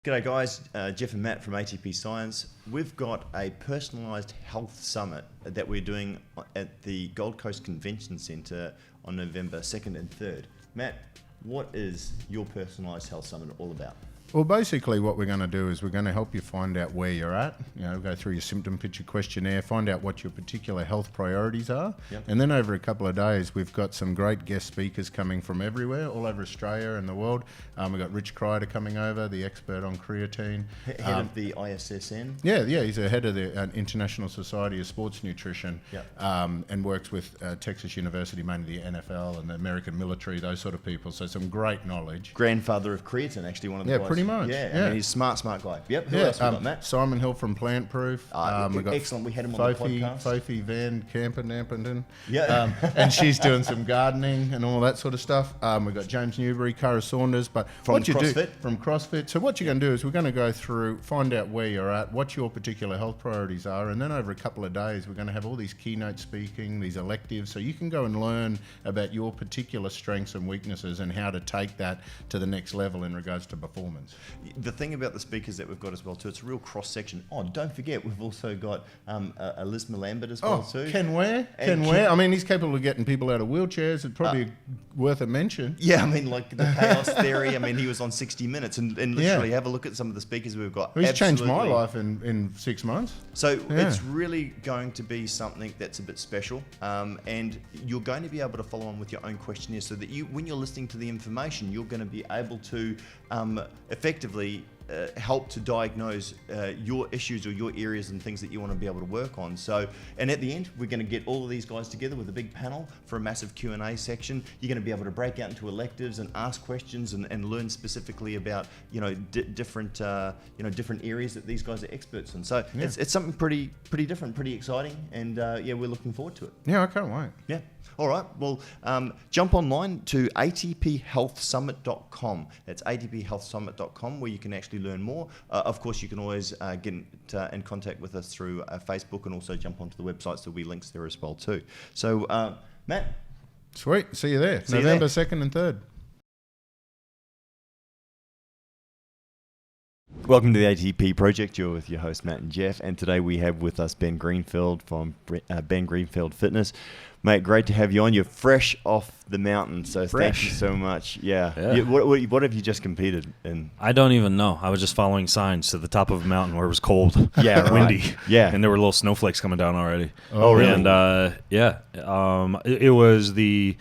G'day guys, Jeff and Matt from ATP Science. We've got a personalised health summit that we're doing at the Gold Coast Convention Centre on November 2nd and 3rd. Matt, what is your personalised health summit all about? Well, basically what we're going to do is we're going to help you find out where you're at, go through your symptom picture questionnaire, find out what your particular health priorities are. Yep. And then over a couple of days, we've got some great guest speakers coming from everywhere, all over Australia and the world. We've got Rich Kreider coming over, the expert on creatine. Head of the ISSN? Yeah, he's the head of the International Society of Sports Nutrition. Yep. And works with Texas University, mainly the NFL and the American military, those sort of people. So some great knowledge. Grandfather of creatine, actually, one of the guys. Pretty much. Yeah, I mean, he's a smart guy. Yep, who else we got, Matt? Simon Hill from Plant Proof. We got excellent, we had him on the podcast. Fofi Van Kampen-Nampenden. Yeah. And she's doing some gardening and all that sort of stuff. We've got James Newbury, Cara Saunders. But from CrossFit? From CrossFit. So what you're going to do is we're going to go through, find out where you're at, what your particular health priorities are, and then over a couple of days we're going to have all these keynote speaking, these electives, so you can go and learn about your particular strengths and weaknesses and how to take that to the next level in regards to performance. The thing about the speakers that we've got as well too, it's a real cross section. Oh, don't forget, we've also got Liz Lambert as well too. Ken Ware. I mean, he's capable of getting people out of wheelchairs. It's probably worth a mention. Yeah, I mean, like the chaos theory. I mean, he was on 60 Minutes and literally have a look at some of the speakers we've got. He's changed my life in 6 months. So it's really going to be something that's a bit special, and you're going to be able to follow on with your own questionnaire, so that when you're listening to the information, you're going to be able to effectively help to diagnose your issues or your areas and things that you want to be able to work on. So, and at the end, we're going to get all of these guys together with a big panel for a massive Q&A section. You're going to be able to break out into electives and ask questions and learn specifically about different areas that these guys are experts in. So it's something pretty different, pretty exciting, and we're looking forward to it. Yeah, I can't wait. Yeah. All right. Well, jump online to atphealthsummit.com. That's atphealthsummit.com, where you can actually learn more. Of course, you can always get in contact with us through Facebook, and also jump onto the website. So there'll be links there as well too. So, Matt. Sweet. See you there. November 2nd and 3rd. Welcome to the ATP Project. You're with your host, Matt and Jeff. And today we have with us Ben Greenfield from Ben Greenfield Fitness. Mate, great to have you on. You're fresh off the mountain, so thank you so much. Yeah. What have you just competed in? I don't even know. I was just following signs to the top of a mountain where it was cold, windy, and there were little snowflakes coming down already. Oh, really? And it was they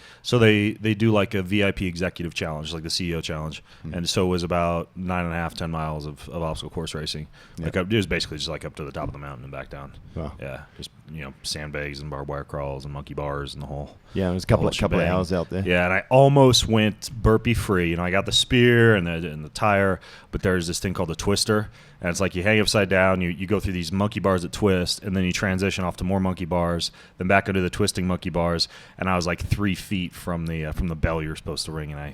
do like a VIP executive challenge, like the CEO challenge, and so it was about 9.5, 10 miles of obstacle course racing. Like it was basically just like up to the top of the mountain and back down. Wow. Yeah, just sandbags and barbed wire crawls and monkey bars and the whole. Yeah, it was a couple of hours out there. Yeah, and I almost went burpee free. I got the spear and the tire, but there's this thing called the twister, and it's like you hang upside down, you go through these monkey bars that twist, and then you transition off to more monkey bars, then back into the twisting monkey bars, and I was like 3 feet from the bell you're supposed to ring, and I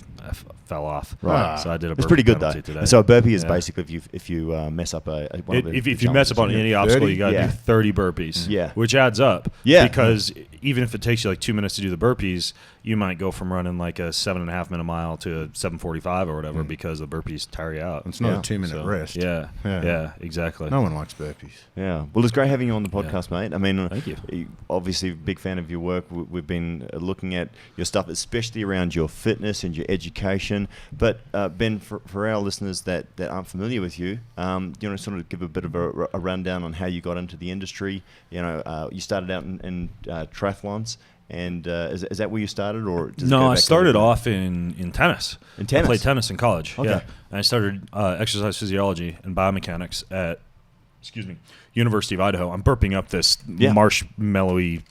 fell off. Right. So I did a burpee. It's pretty good though. Today. So a burpee is basically if you mess up if you mess up on any obstacle, you got to do 30 burpees. Yeah. Which adds up. Yeah. Because even if it takes you like 2 minutes to do the burpees, you might go from running like a 7.5 minute mile to a 7:45 or whatever because the burpees tire you out. It's not a 2-minute rest. Yeah, exactly. No one likes burpees. Yeah. Well, it's great having you on the podcast, mate. I mean, thank you. Obviously, a big fan of your work. We've been looking at your stuff, especially around your fitness and your education. But Ben, for our listeners that aren't familiar with you, sort of give a bit of a rundown on how you got into the industry. You started out in triathlons. And is that where you started, or no? I started off in tennis. In tennis, I played tennis in college. Okay. Yeah, and I started exercise physiology and biomechanics at University of Idaho. I'm burping up this marshmallowy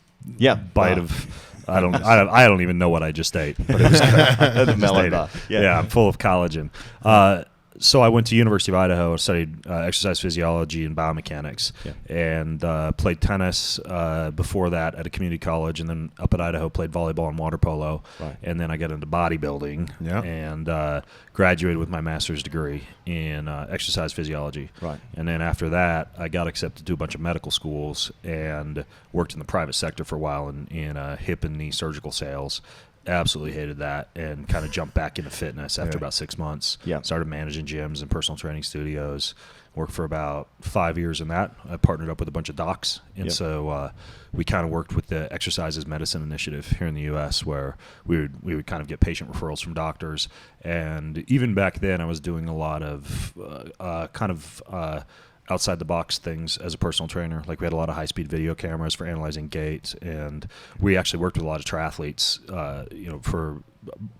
bite of. I don't even know what I just ate, but it was I'm full of collagen. So I went to University of Idaho, studied exercise physiology and biomechanics, and played tennis before that at a community college, and then up at Idaho played volleyball and water polo, and then I got into bodybuilding and graduated with my master's degree in exercise physiology. Right. And then after that, I got accepted to a bunch of medical schools and worked in the private sector for a while in hip and knee surgical sales. absolutely hated that, and kind of jumped back into fitness after about 6 months. Yeah. Started managing gyms and personal training studios. Worked for about 5 years in that. I partnered up with a bunch of docs, and so we kind of worked with the Exercise as Medicine initiative here in the U.S., where we would kind of get patient referrals from doctors. And even back then, I was doing a lot of outside the box things as a personal trainer. Like, we had a lot of high-speed video cameras for analyzing gait, and we actually worked with a lot of triathletes, for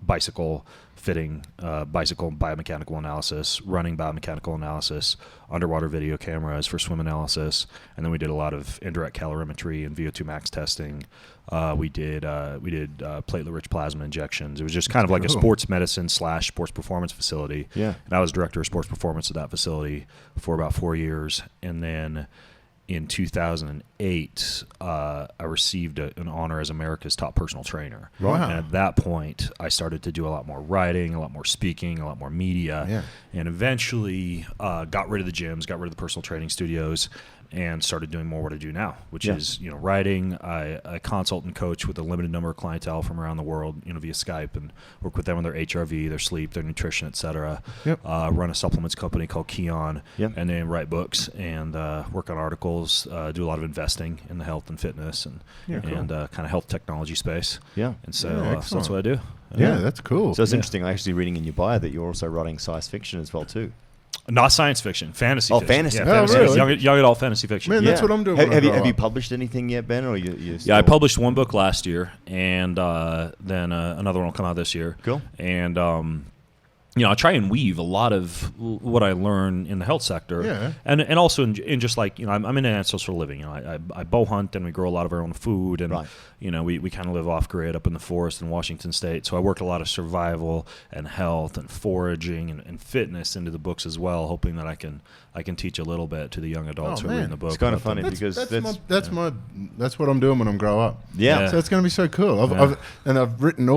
bicycle fitting, bicycle biomechanical analysis, running biomechanical analysis, underwater video cameras for swim analysis, and then we did a lot of indirect calorimetry and VO2 max testing. We did platelet-rich plasma injections. It was just kind of like a sports medicine / sports performance facility. Yeah. And I was director of sports performance at that facility for about 4 years, and then in 2008, I received an honor as America's top personal trainer. Wow. And at that point, I started to do a lot more writing, a lot more speaking, a lot more media, and eventually got rid of the gyms, got rid of the personal training studios, and started doing more what I do now, which is, writing. I consult and coach with a limited number of clientele from around the world, via Skype, and work with them on their HRV, their sleep, their nutrition, etc. Run a supplements company called Keon, and then write books and work on articles, do a lot of investing in the health and fitness and kind of health technology space. Yeah. And so, so that's what I do. Yeah, that's cool. So it's interesting, actually, reading in your bio that you're also writing science fiction as well, too. Not science fiction, fantasy fiction. Fantasy. Yeah, Oh, fantasy. really? Young adult fantasy fiction. Man, that's what I'm doing. Have you published anything yet, Ben? Or you I published one book last year, and then another one will come out this year. Cool. And I try and weave a lot of what I learn in the health sector, and also in just like, I'm in ancestral living. I bow hunt, and we grow a lot of our own food, and we kind of live off grid up in the forest in Washington State. So I work a lot of survival and health and foraging and fitness into the books as well, hoping that I can teach a little bit to the young adults who are reading the book. It's kind of funny because that's what I'm doing when I grow up. Yeah. So it's going to be so cool. I've written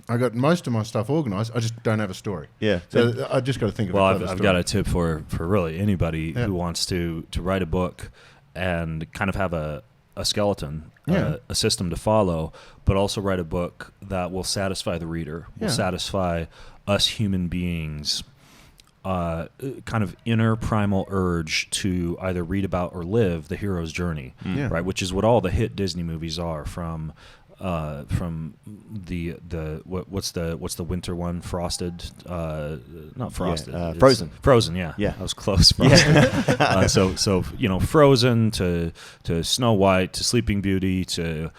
I got most of my stuff organized. I just don't have a story. Yeah. So I just got to think of I've got a tip for really anybody who wants to write a book and kind of have a skeleton, a system to follow, but also write a book that will satisfy the reader, will satisfy us human beings, kind of inner primal urge to either read about or live the hero's journey, right? Which is what all the hit Disney movies are, from the what's the winter one? Frosted, not Frosted. Frozen. Yeah. That was close. So Frozen to Snow White to Sleeping Beauty to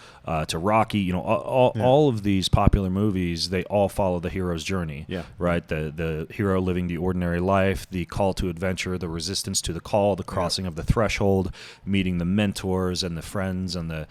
Rocky. All of these popular movies, they all follow the hero's journey. Yeah. Right. The hero living the ordinary life, the call to adventure, the resistance to the call, the crossing of the threshold, meeting the mentors and the friends and the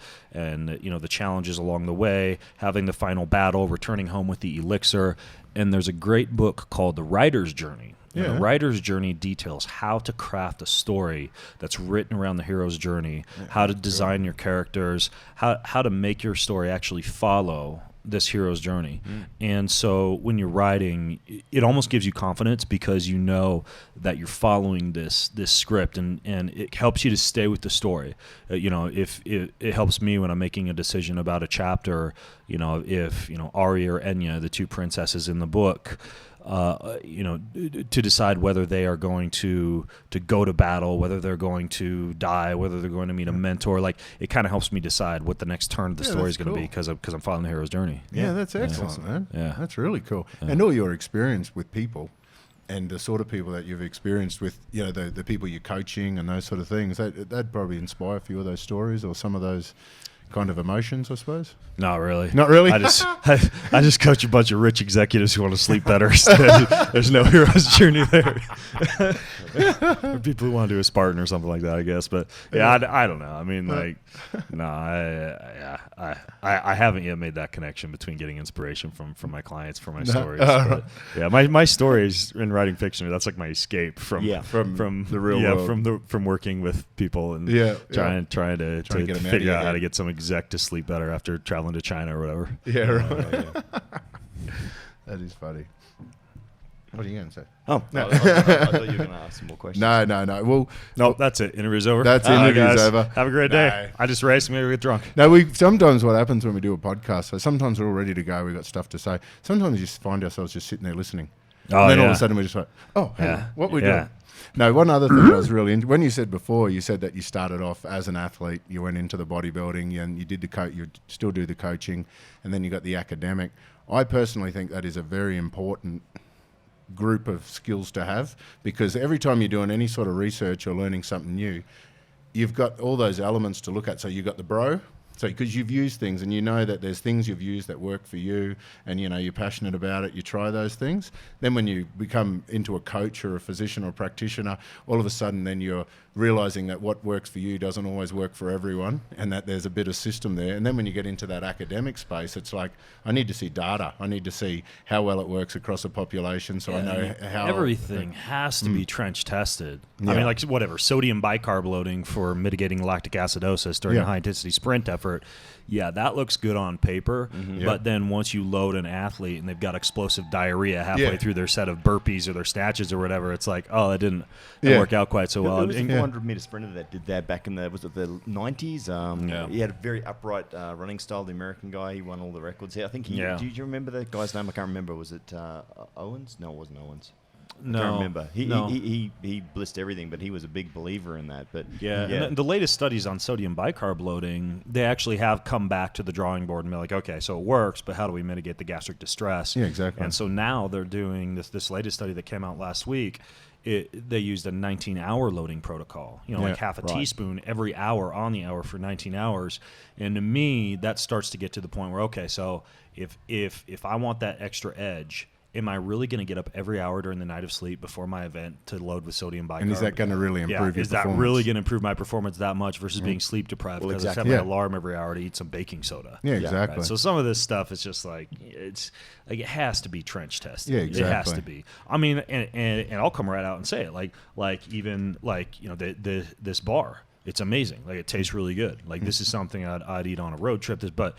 challenges along the way, having the final battle, returning home with the elixir. And there's a great book called The Writer's Journey. And the writer's journey details how to craft a story that's written around the hero's journey, how to design your characters, how to make your story actually follow this hero's journey. And so when you're writing, it almost gives you confidence because you know that you're following this script, and it helps you to stay with the story. If it helps me when I'm making a decision about a chapter, if Ari or Enya, the two princesses in the book, to decide whether they are going to go to battle, whether they're going to die, whether they're going to meet a mentor. Like, it kind of helps me decide what the next turn of the story is going to be because I'm following the hero's journey. Yeah, that's excellent, man. Yeah, that's really cool. And all your experience with people and the sort of people that you've experienced with, the people you're coaching and those sort of things, that'd probably inspire a few of those stories or some of those kind of emotions, I suppose. Not really. Not really? I just coach a bunch of rich executives who want to sleep better. There's no hero's journey there. Or people who want to do a Spartan or something like that, I guess. But I don't know. I mean, I haven't yet made that connection between getting inspiration from my clients for my stories. But my stories in writing fiction, that's like my escape from the real world. From working with people and trying to figure out how to get some exec to sleep better after traveling to China or whatever. Yeah, right. That is funny. What are you going to say? Oh, no. I thought you were going to ask some more questions. No. Well, No, that's it. Interview's over. That's All right, interview's guys. over. Have a great day. I just raced. Maybe we get drunk. no, sometimes what happens when we do a podcast, so sometimes we're all ready to go, we've got stuff to say. Sometimes we just find ourselves just sitting there listening. Oh, and then all yeah. of a sudden we're just like, oh, hang on, what we Yeah. doing? No, one other thing I was really into, when you said before, you said that you started off as an athlete, you went into the bodybuilding, and you did you still do the coaching, and then you got the academic. I personally think that is a very important group of skills to have, because every time you're doing any sort of research or learning something new, you've got all those elements to look at. So you've got the bro, so because you've used things and you know that there's things you've used that work for you, and you know you're passionate about it, you try those things. Then when you become into a coach or a physician or a practitioner, all of a sudden then you're realizing that what works for you doesn't always work for everyone, and that there's a bit of system there. And then when you get into that academic space, it's like, I need to see data. I need to see how well it works across a population, so I know how everything has to be trench tested. I Yeah. mean, like whatever, sodium bicarb loading for mitigating lactic acidosis during a high intensity sprint effort. Yeah, that looks good on paper, but then once you load an athlete and they've got explosive diarrhea halfway through their set of burpees or their snatches or whatever, it's like, oh, that didn't work out quite so well. There was a 400-meter sprinter that did that back in the 90s. He had a very upright running style. The American guy, he won all the records. I think he. Yeah. Do you remember that guy's name? I can't remember. Was it Owens? No, it wasn't Owens. No, I can't remember. no. He blissed everything, but he was a big believer in that. But And the latest studies on sodium bicarb loading, they actually have come back to the drawing board and be like, okay, so it works, but how do we mitigate the gastric distress? Yeah, exactly. And so now they're doing this latest study that came out last week. They used a 19-hour loading protocol, like half a teaspoon every hour on the hour for 19 hours. And to me, that starts to get to the point where, okay, so if I want that extra edge, am I really going to get up every hour during the night of sleep before my event to load with sodium bicarb? And is that going to really improve your is performance? that really going to improve my performance that much versus being sleep deprived because I set my alarm every hour to eat some baking soda? Yeah, exactly. Right? So some of this stuff is just like it's like it has to be trench tested. Yeah, exactly. It has to be. I mean, and I'll come right out and say it like even this bar. It's amazing. Like it tastes really good. Like this is something I'd eat on a road trip. But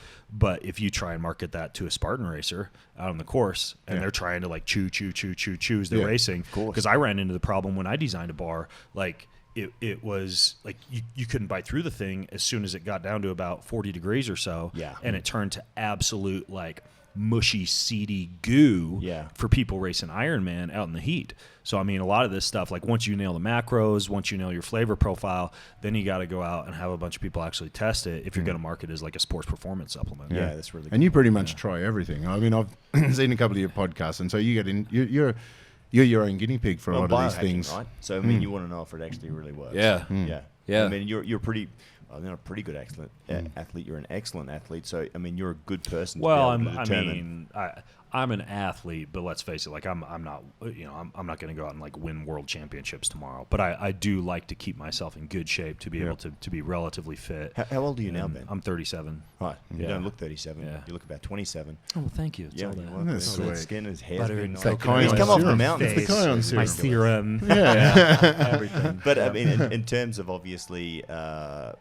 if you try and market that to a Spartan racer out on the course and they're trying to like chew as they're racing, because I ran into the problem when I designed a bar. Like it was like you couldn't bite through the thing as soon as it got down to about 40 degrees or so. Yeah, and it turned to absolute like mushy, seedy goo for people racing Ironman out in the heat. So, I mean, a lot of this stuff, like once you nail the macros, once you nail your flavor profile, then you got to go out and have a bunch of people actually test it if you're going to market it as like a sports performance supplement. Yeah, that's really cool. And you pretty much try everything. I mean, I've seen a couple of your podcasts, and so you get in, you're your own guinea pig for a lot of these things. Right? So, I mean, you want to know if it actually really works. Yeah. Yeah. I mean, you're pretty... Well, you're not a pretty good athlete. You're an excellent athlete. So, I mean, you're a good person. Well, to be able to determine. I'm an athlete, but let's face it. Like, I'm not. I'm not going to go out and like win world championships tomorrow. But I do like to keep myself in good shape to be able to be relatively fit. How old are you now, Ben? I'm 37. Right. You don't look 37. Yeah. You look about 27. Oh, well, thank you. That's sweet. That skin, his hair's Butter been and nice. coconut. He's come off the serum. mountain. It's the Collagen serum. My serum. Everything. But I mean, in terms of obviously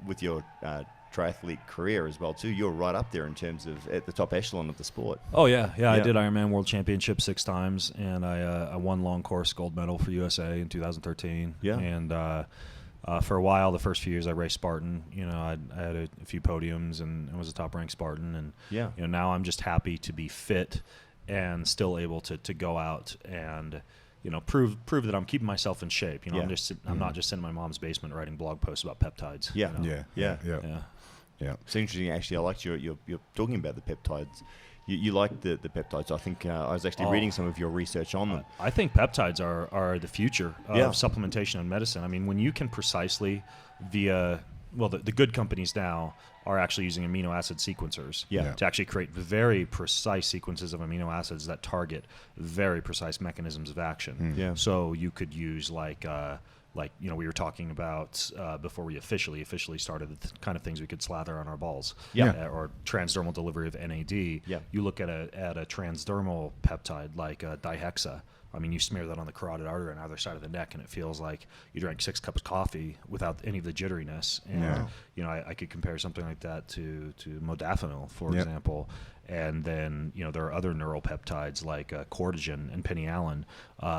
with your triathlete career as well too, you're right up there in terms of at the top echelon of the sport. Oh yeah. I did Ironman World Championship 6 times, and I won long course gold medal for USA in 2013. Yeah. And for a while, the first few years I raced Spartan. I had a few podiums and was a top ranked Spartan. And now I'm just happy to be fit and still able to go out and prove that I'm keeping myself in shape. I'm not just sitting in my mom's basement writing blog posts about peptides. Yeah. It's interesting, actually. I liked you're talking about the peptides. You like the peptides. I think I was actually reading some of your research on them. I think peptides are the future of supplementation and medicine. I mean, when you can precisely the good companies now are actually using amino acid sequencers to actually create very precise sequences of amino acids that target very precise mechanisms of action. So you could use we were talking about before we officially started the kind of things we could slather on our balls, or transdermal delivery of NAD. You look at a transdermal peptide like dihexa I mean, you smear that on the carotid artery on either side of the neck, and it feels like you drank 6 cups of coffee without any of the jitteriness. And you know, I could compare something like that to modafinil, for example. And then, you know, there are other neural peptides like cortigen and penialin,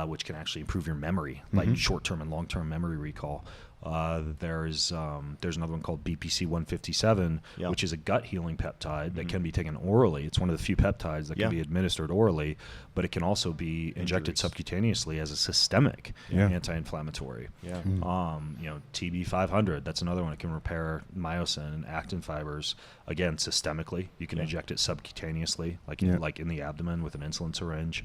which can actually improve your memory, like short-term and long-term memory recall. There's another one called BPC 157, which is a gut healing peptide that can be taken orally. It's one of the few peptides that can be administered orally, but it can also be injected subcutaneously as a systemic anti-inflammatory. You know, TB 500, that's another one. It can repair myosin and actin fibers, again, systemically. You can inject it subcutaneously, like in the abdomen with an insulin syringe.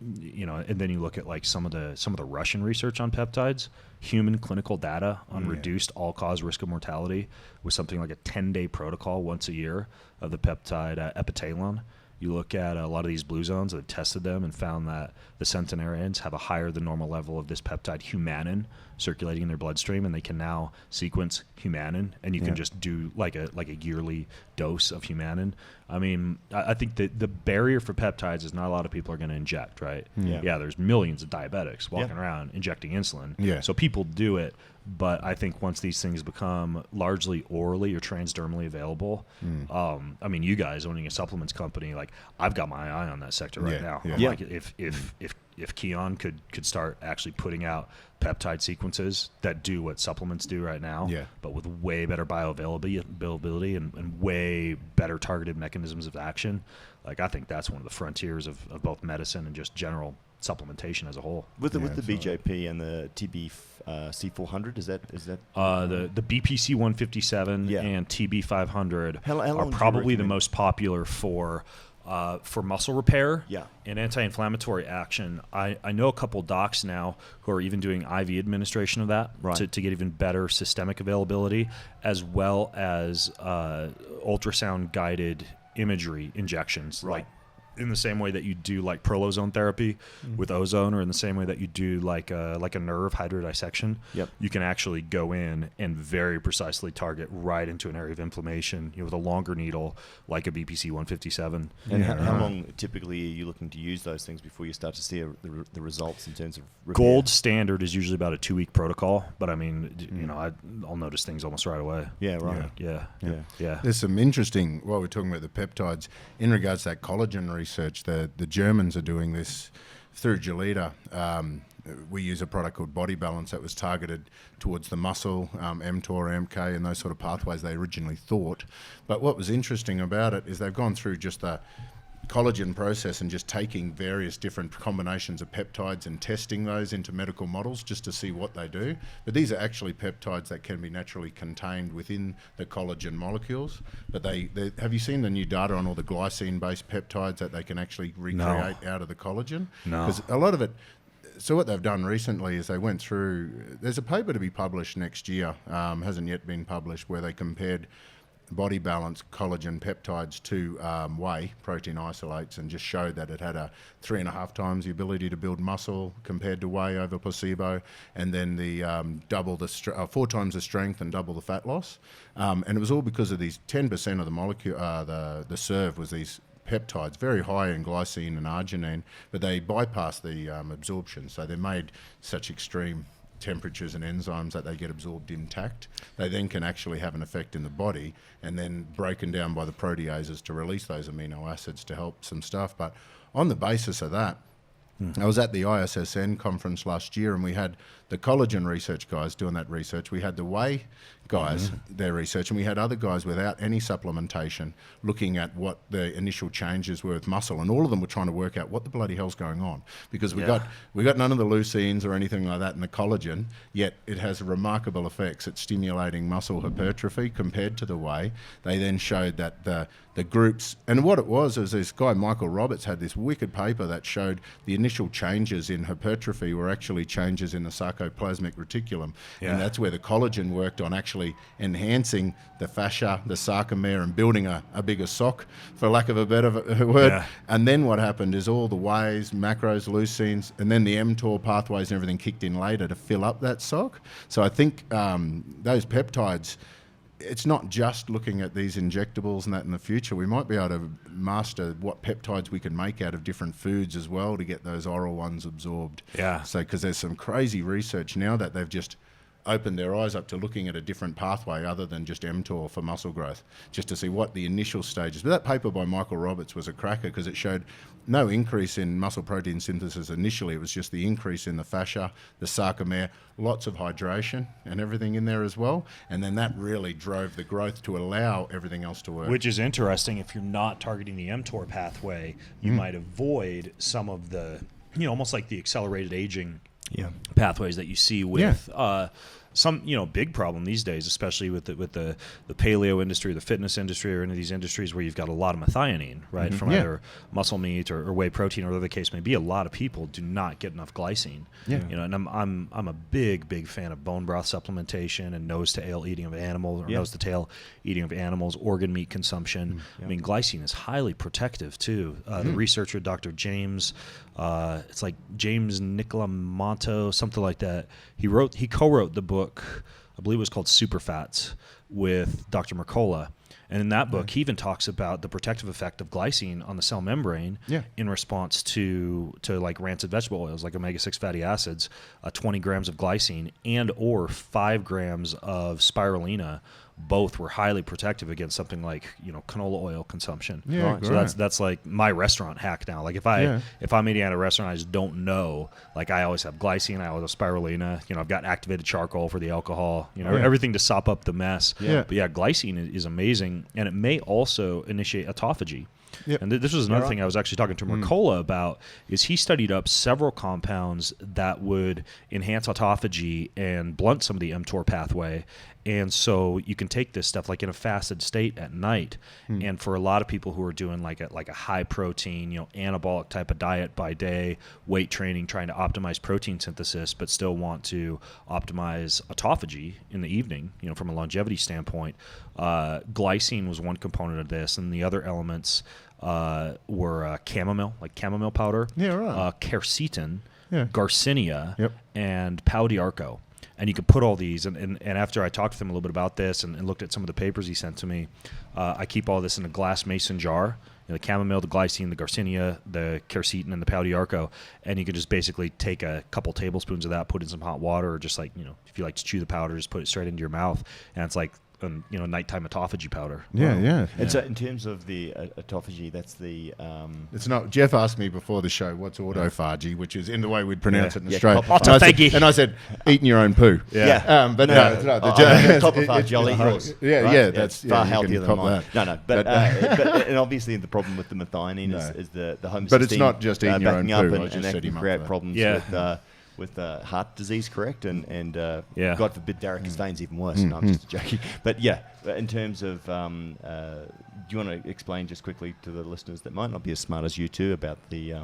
You know, and then you look at like some of the Russian research on peptides, human clinical data on reduced all-cause risk of mortality with something like a 10-day protocol once a year of the peptide epitalon. You look at a lot of these blue zones that tested them and found that the centenarians have a higher than normal level of this peptide humanin circulating in their bloodstream, and they can now sequence humanin, and you can just do like a yearly dose of humanin. I mean, I think that the barrier for peptides is not a lot of people are going to inject, right? There's millions of diabetics walking around injecting insulin, so people do it. But I think once these things become largely orally or transdermally available, I mean, you guys owning a supplements company, like I've got my eye on that sector right now. Like if Keon could start actually putting out peptide sequences that do what supplements do right now, but with way better bioavailability and way better targeted mechanisms of action, like I think that's one of the frontiers of both medicine and just general supplementation as a whole. With the BJP and the TB C400, is that the BPC 157 and TB 500 are probably the most popular for muscle repair and anti-inflammatory action. I know a couple docs now who are even doing IV administration of that to get even better systemic availability, as well as ultrasound guided imagery injections, like in the same way that you do like prolozone therapy with ozone, or in the same way that you do like a nerve hydrodissection. You can actually go in and very precisely target right into an area of inflammation, you know, with a longer needle like a BPC 157. And how long typically are you looking to use those things before you start to see the results in terms of repair? Gold standard is usually about a 2-week protocol, but I mean, you know, I'll notice things almost right away. Yeah. There's some interesting, while we're talking about the peptides, in regards to that collagen research, the Germans are doing this through Gelita. We use a product called Body Balance that was targeted towards the muscle, mTOR, MK, and those sort of pathways they originally thought. But what was interesting about it is they've gone through just the collagen process and just taking various different combinations of peptides and testing those into medical models just to see what they do. But these are actually peptides that can be naturally contained within the collagen molecules. But they have you seen the new data on all the glycine-based peptides that they can actually recreate out of the collagen? No. Because a lot of it. So what they've done recently is they went through. There's a paper to be published next year, hasn't yet been published, where they compared Body Balance collagen peptides to whey protein isolates, and just showed that it had a 3.5 times the ability to build muscle compared to whey over placebo, and then the 4 times the strength and double the fat loss. And it was all because of these 10% of the molecule, the serve was these peptides, very high in glycine and arginine, but they bypass the absorption, so they're made such extreme temperatures and enzymes that they get absorbed intact. They then can actually have an effect in the body, and then broken down by the proteases to release those amino acids to help some stuff. But on the basis of that, I was at the ISSN conference last year, and we had the collagen research guys doing that research. We had the whey guys, their research, and we had other guys without any supplementation looking at what the initial changes were with muscle, and all of them were trying to work out what the bloody hell's going on, because we got none of the leucines or anything like that in the collagen, yet it has remarkable effects at stimulating muscle hypertrophy compared to the whey. They then showed that the groups, and what it was this guy Michael Roberts had this wicked paper that showed the initial changes in hypertrophy were actually changes in the sarcoplasmic reticulum, and that's where the collagen worked on actually enhancing the fascia, the sarcomere, and building a bigger sock, for lack of a better word. And then what happened is all the wheys, macros, leucines, and then the mTOR pathways and everything kicked in later to fill up that sock. So I think those peptides, it's not just looking at these injectables and that in the future. We might be able to master what peptides we can make out of different foods as well to get those oral ones absorbed. Yeah. So, because there's some crazy research now that they've just opened their eyes up to looking at a different pathway other than just mTOR for muscle growth, just to see what the initial stages. But that paper by Michael Roberts was a cracker because it showed no increase in muscle protein synthesis initially. It was just the increase in the fascia, the sarcomere, lots of hydration and everything in there as well. And then that really drove the growth to allow everything else to work. Which is interesting. If you're not targeting the mTOR pathway, you might avoid some of the, almost like the accelerated aging pathways that you see with some big problem these days, especially with the paleo industry, the fitness industry, or any of these industries where you've got a lot of methionine, right, from either muscle meat or whey protein or whatever the case may be. A lot of people do not get enough glycine. And I'm a big fan of bone broth supplementation and nose to tail eating of animals, or nose to tail eating of animals, organ meat consumption. I mean, glycine is highly protective too. The researcher, Dr. James, it's like James Nicolamonto, something like that. He co-wrote the book, I believe it was called Superfats, with Dr. Mercola. And in that book, he even talks about the protective effect of glycine on the cell membrane in response to like rancid vegetable oils, like omega-6 fatty acids, 20 grams of glycine and or 5 grams of spirulina. Both were highly protective against something like canola oil consumption. So that's like my restaurant hack now. Like if I'm eating at a restaurant, I just don't know. Like I always have glycine, I always have spirulina. I've got activated charcoal for the alcohol. Everything to sop up the mess. But glycine is amazing, and it may also initiate autophagy. And this was another thing I was actually talking to Mercola about, is he studied up several compounds that would enhance autophagy and blunt some of the mTOR pathway. And so you can take this stuff like in a fasted state at night. And for a lot of people who are doing like a high protein, anabolic type of diet by day, weight training, trying to optimize protein synthesis, but still want to optimize autophagy in the evening, from a longevity standpoint, glycine was one component of this. And the other elements were chamomile, like chamomile powder, quercetin, garcinia, and pau d'arco. And you could put all these, and after I talked to him a little bit about this and looked at some of the papers he sent to me, I keep all this in a glass mason jar, the chamomile, the glycine, the garcinia, the quercetin, and the pau d'arco, and you could just basically take a couple tablespoons of that, put in some hot water, or just like, if you like to chew the powder, just put it straight into your mouth, and it's like nighttime autophagy powder. And so in terms of the autophagy, that's the it's not. Jeff asked me before the show what's autophagy, which is in the way we'd pronounce it in Australia. Autophagy. And I said eating your own poo. But no, it's not. Autophagy, jolly yours. That's far healthier than mine. But and obviously the problem with the methionine is the homocysteine. But it's not just eating your own poo. And that can create problems with heart disease, correct? And God forbid varicose veins, even worse. No, I'm just joking. But in terms of, do you want to explain just quickly to the listeners that might not be as smart as you two about the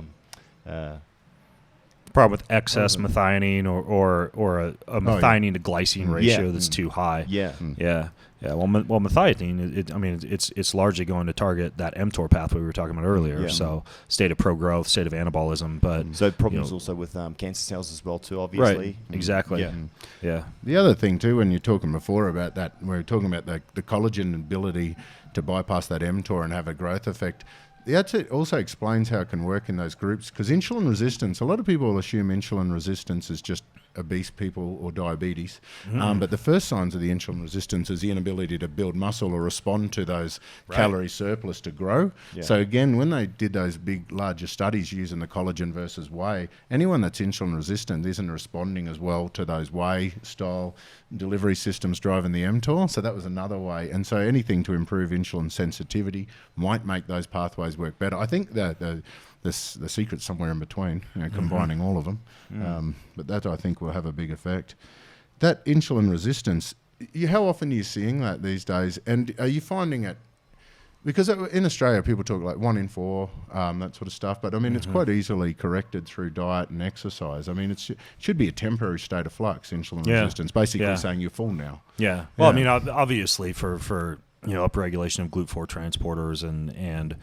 problem with excess methionine or a methionine to glycine ratio that's too high? Well, methionine, it's largely going to target that mTOR pathway we were talking about earlier. So state of pro-growth, state of anabolism, but so problems also with cancer cells as well too, obviously. Right. Exactly. The other thing too, when you're talking before about that, we were talking about the collagen ability to bypass that mTOR and have a growth effect. That also explains how it can work in those groups, because insulin resistance, a lot of people will assume insulin resistance is just obese people or diabetes. But the first signs of the insulin resistance is the inability to build muscle or respond to those calorie surplus to grow. So again, when they did those big, larger studies using the collagen versus whey, anyone that's insulin resistant isn't responding as well to those whey style delivery systems driving the mTOR. So that was another way. And so anything to improve insulin sensitivity might make those pathways work better. I think that the secret's somewhere in between, combining all of them. But that, I think, will have a big effect. That insulin resistance, how often are you seeing that these days? And are you finding it? Because in Australia, people talk like 1 in 4, that sort of stuff. But, I mean, it's quite easily corrected through diet and exercise. I mean, it should be a temporary state of flux, insulin resistance, basically saying you're full now. Well, I mean, obviously for upregulation of GLUT4 transporters and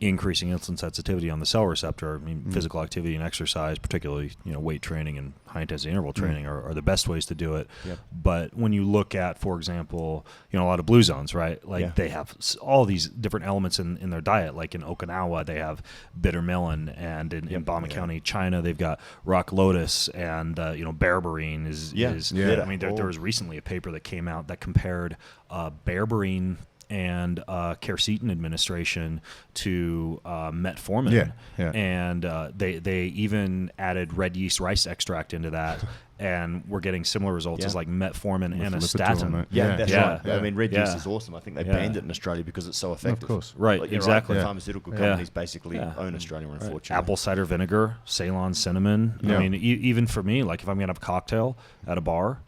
increasing insulin sensitivity on the cell receptor. I mean, physical activity and exercise, particularly weight training and high intensity interval training, are the best ways to do it. Yep. But when you look at, for example, a lot of blue zones, right? Like they have all these different elements in their diet. Like in Okinawa, they have bitter melon, and in Bama County, China, they've got rock lotus, and berberine is. I mean, there was recently a paper that came out that compared berberine and quercetin administration to metformin, and they even added red yeast rice extract into that, and we're getting similar results as like metformin and a statin. That's right. I mean, red yeast is awesome. I think they banned it in Australia because it's so effective. Of course, right? Exactly. The pharmaceutical companies basically own Australia, unfortunately. Apple cider vinegar, Ceylon cinnamon. I mean, even for me, like if I'm gonna have a cocktail at a bar,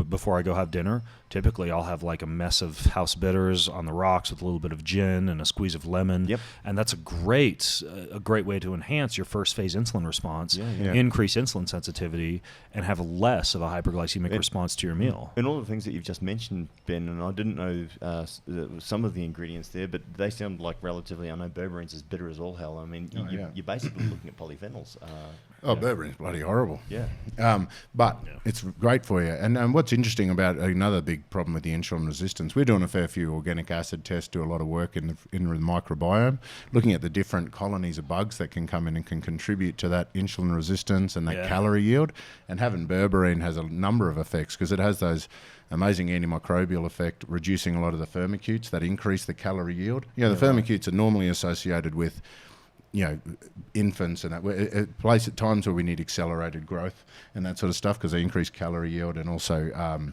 before I go have dinner, typically I'll have like a mess of house bitters on the rocks with a little bit of gin and a squeeze of lemon. And that's a great way to enhance your first phase insulin response, increase insulin sensitivity, and have less of a hyperglycemic response to your meal. And all the things that you've just mentioned, Ben, and I didn't know some of the ingredients there, but they sound like relatively, I know berberine's as bitter as all hell. I mean, you're basically looking at polyphenols. Berberine's bloody horrible. But it's great for you. And what's interesting about another big problem with the insulin resistance, we're doing a fair few organic acid tests, do a lot of work in the microbiome, looking at the different colonies of bugs that can come in and can contribute to that insulin resistance and that calorie yield. And having berberine has a number of effects because it has those amazing antimicrobial effect, reducing a lot of the firmicutes that increase the calorie yield. The firmicutes are normally associated with infants and a place at times where we need accelerated growth and that sort of stuff because they increase calorie yield and also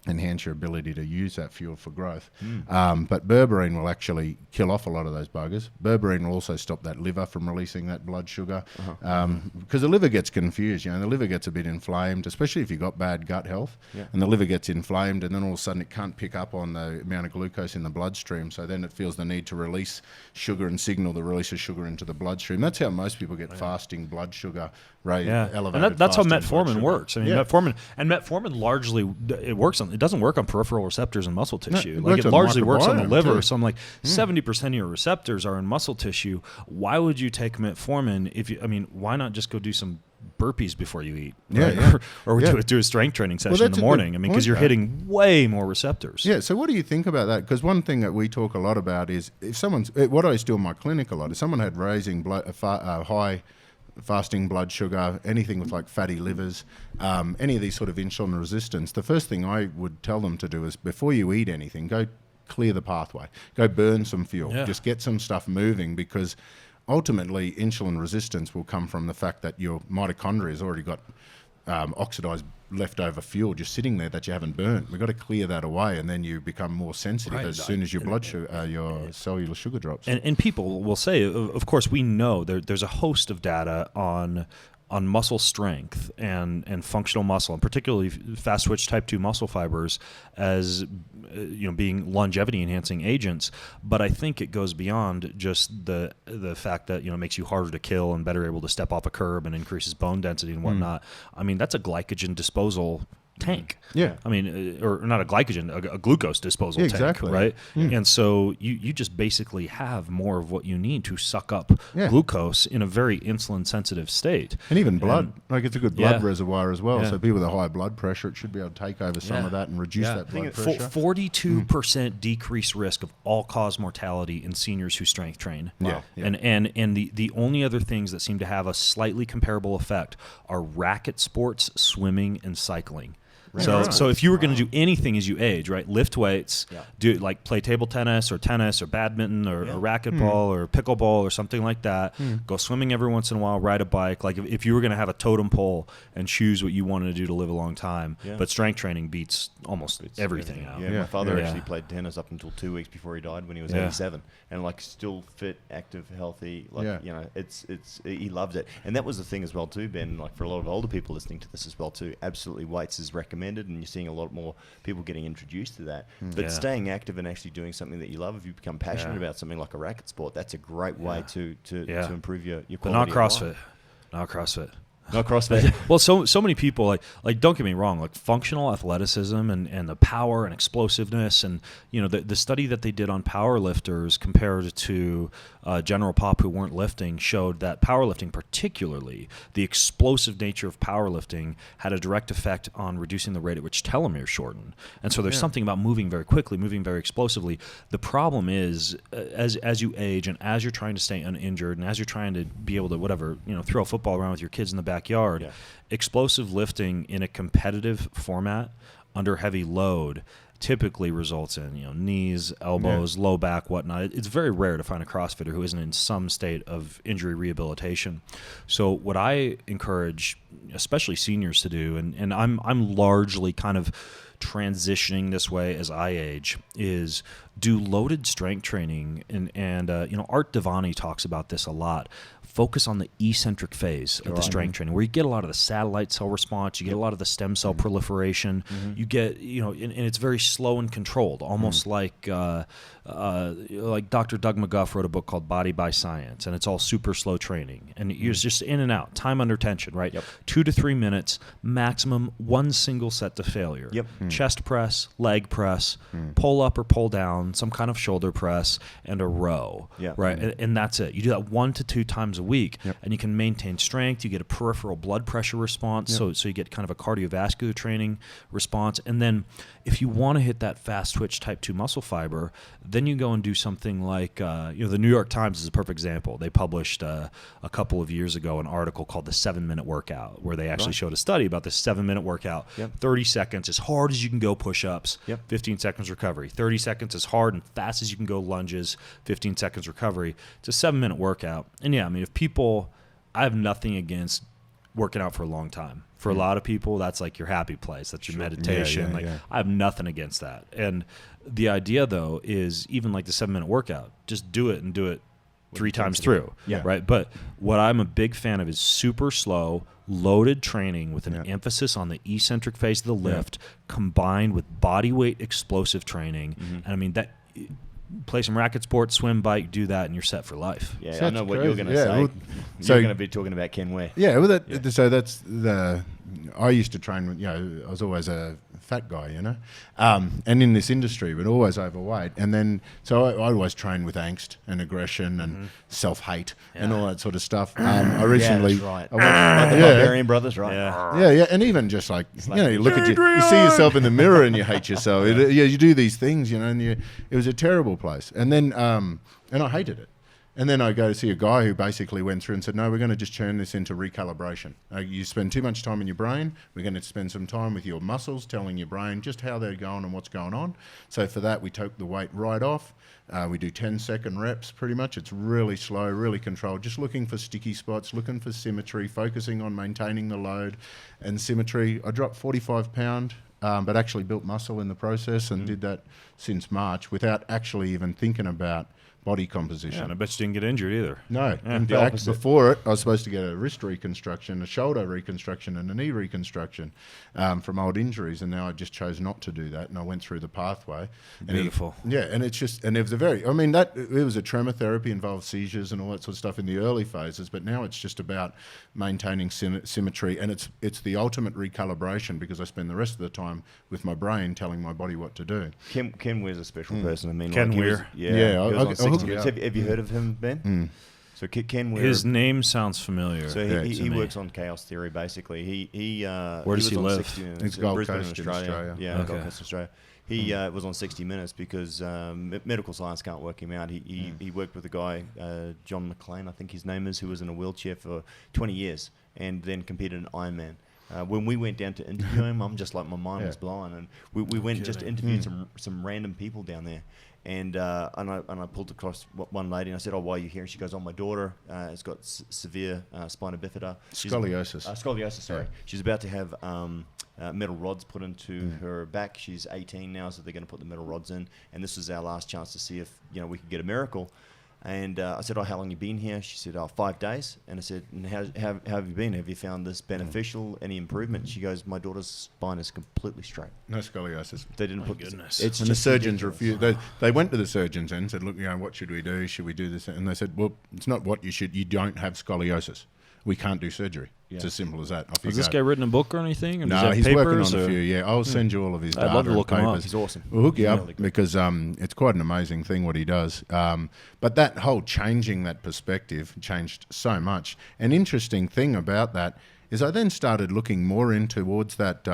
enhance your ability to use that fuel for growth. But berberine will actually kill off a lot of those buggers. Berberine will also stop that liver from releasing that blood sugar because the liver gets confused. The liver gets a bit inflamed, especially if you've got bad gut health, and the liver gets inflamed, and then all of a sudden it can't pick up on the amount of glucose in the bloodstream, so then it feels the need to release sugar and signal the release of sugar into the bloodstream. That's how most people get fasting blood sugar elevated. And that's how metformin works. I mean, metformin largely, it doesn't work on peripheral receptors and muscle tissue. It largely works on the liver. Too. So I'm like, 70% of your receptors are in muscle tissue. Why would you take metformin why not just go do some burpees before you eat? Or do a strength training session in the morning. Because you're hitting way more receptors. Yeah, so what do you think about that? Because one thing that we talk a lot about is if what I do in my clinic a lot, if someone had raising high fasting blood sugar, anything with like fatty livers, any of these sort of insulin resistance, the first thing I would tell them to do is before you eat anything, go clear the pathway, go burn some fuel, just get some stuff moving, because ultimately insulin resistance will come from the fact that your mitochondria has already got oxidized leftover fuel just sitting there that you haven't burnt. We've got to clear that away, and then you become more sensitive as soon as your blood sugar, your cellular sugar drops. And people will say, of course, we know there's a host of data on muscle strength and functional muscle, and particularly fast twitch type 2 muscle fibers as being longevity enhancing agents. But I think it goes beyond just the fact that it makes you harder to kill and better able to step off a curb and increases bone density and whatnot. I mean, that's a glycogen disposal tank. I mean, or not a glycogen, a glucose disposal tank, right? And so you just basically have more of what you need to suck up glucose in a very insulin sensitive state. And even blood, it's a good blood reservoir as well. So people with a high blood pressure, it should be able to take over some of that and reduce that blood pressure. 42% decreased risk of all-cause mortality in seniors who strength train. And the only other things that seem to have a slightly comparable effect are racket sports, swimming, and cycling. So if you were going to do anything as you age, right, lift weights, do like play table tennis or badminton or racquetball or pickleball or something like that, go swimming every once in a while, ride a bike. Like if you were going to have a totem pole and choose what you wanted to do to live a long time, but strength training beats almost everything out. My father actually played tennis up until 2 weeks before he died when he was 87, and still fit, active, healthy. He loved it. And that was the thing as well too, Ben, for a lot of older people listening to this as well too, absolutely weights is recommended, and you're seeing a lot more people getting introduced to that. But staying active and actually doing something that you love, if you become passionate about something like a racket sport, that's a great way to improve your quality. But not CrossFit. Not CrossFit. Not CrossFit. Well, so many people like don't get me wrong, like functional athleticism and the power and explosiveness, and the study that they did on power lifters compared to general pop who weren't lifting showed that powerlifting, particularly the explosive nature of powerlifting, had a direct effect on reducing the rate at which telomeres shorten. And so there's something about moving very quickly, moving very explosively. The problem is as you age and as you're trying to stay uninjured and as you're trying to be able to throw a football around with your kids in the backyard, explosive lifting in a competitive format under heavy load typically results in knees, elbows, low back, whatnot. It's very rare to find a CrossFitter who isn't in some state of injury rehabilitation. So what I encourage, especially seniors, to do, and I'm largely kind of transitioning this way as I age, is do loaded strength training, and Art Devani talks about this a lot. Focus on the eccentric phase of the strength training, where you get a lot of the satellite cell response, you get a lot of the stem cell proliferation, you get, and it's very slow and controlled, almost like Dr. Doug McGuff wrote a book called Body by Science, and it's all super slow training, and you're just in and out, time under tension, right? 2 to 3 minutes, maximum, one single set to failure. Chest press, leg press, pull up or pull down, some kind of shoulder press, and a row, right? And that's it. You do that 1 to 2 times a week, and you can maintain strength. You get a peripheral blood pressure response, so you get kind of a cardiovascular training response. And then if you want to hit that fast twitch type 2 muscle fiber, then you go and do something like, the New York Times is a perfect example. They published a couple of years ago an article called The 7-Minute Workout, where they actually showed a study about this 7-minute workout. 30 seconds, as hard as you can go push-ups, 15 seconds recovery. 30 seconds, as hard and fast as you can go lunges, 15 seconds recovery. It's a 7-minute workout. And if people, I have nothing against working out for a long time. For a lot of people, that's like your happy place. That's your meditation. I have nothing against that. And the idea, though, is even like the 7-minute workout, just do it and do it 3 times through, right? But what I'm a big fan of is super slow, loaded training with an emphasis on the eccentric phase of the lift, combined with body weight explosive training. And that play some racket sports, swim, bike, do that, and you're set for life. I know what you're going to say. You're going to be talking about Ken Ware. So that's I used to train with, I was always a fat guy, and in this industry, but always overweight. And then, so I always trained with angst and aggression and self-hate and all that sort of stuff. I recently, that's right. Like the Barbarian Brothers, right? And even just like, you look at you see yourself in the mirror and you hate yourself. You do these things, and it was a terrible place. And then, and I hated it. And then I go to see a guy who basically went through and said, no, we're going to just turn this into recalibration. You spend too much time in your brain. We're going to spend some time with your muscles, telling your brain just how they're going and what's going on. So for that, we took the weight right off. We do 10-second reps pretty much. It's really slow, really controlled, just looking for sticky spots, looking for symmetry, focusing on maintaining the load and symmetry. I dropped 45 pound, but actually built muscle in the process and did that since March without actually even thinking about body composition. And I bet you didn't get injured either. No. In fact, before it, I was supposed to get a wrist reconstruction, a shoulder reconstruction, and a knee reconstruction from old injuries, and now I just chose not to do that, and I went through the pathway. Beautiful. And it's just, and it was it was a tremor therapy, involved seizures and all that sort of stuff in the early phases, but now it's just about maintaining symmetry, and it's the ultimate recalibration, because I spend the rest of the time with my brain telling my body what to do. Ken Ware's a special person. Ken Ware. Have you heard of him, Ben? So Ken Ware. His name sounds familiar. So he works on chaos theory, basically. Where does he live? It's Gold Coast in Australia. Yeah, Gold Coast, Australia. He was on 60 Minutes because medical science can't work him out. He worked with a guy, John McLean, I think his name is, who was in a wheelchair for 20 years and then competed in Ironman. When we went down to interview him, I'm just like, my mind was blown, and we went just to interview some random people down there. And I pulled across one lady and I said, "Oh, why are you here?" And she goes, "Oh, my daughter has got severe spina bifida, scoliosis. Scoliosis, sorry. Yeah. She's about to have metal rods put into her back. She's 18 now, so they're going to put the metal rods in. And this was our last chance to see if we could get a miracle." And I said, "Oh, how long you been here?" She said, "Oh, 5 days." And I said, "And how have you been? Have you found this beneficial? Any improvement?" She goes, "My daughter's spine is completely straight. No scoliosis." They didn't put goodness. It's and the surgeons refused. They went to the surgeons and said, "Look, what should we do? Should we do this?" And they said, "Well, it's not what you should. You don't have scoliosis. we can't do surgery. It's as simple as that. Has this guy written a book or anything? Or no, he's working on a few. Yeah, I'll send you all of his data. I'd love to look him up. He's awesome. We'll hook you up because it's quite an amazing thing what he does. But that whole changing that perspective changed so much. An interesting thing about that is I then started looking more in towards that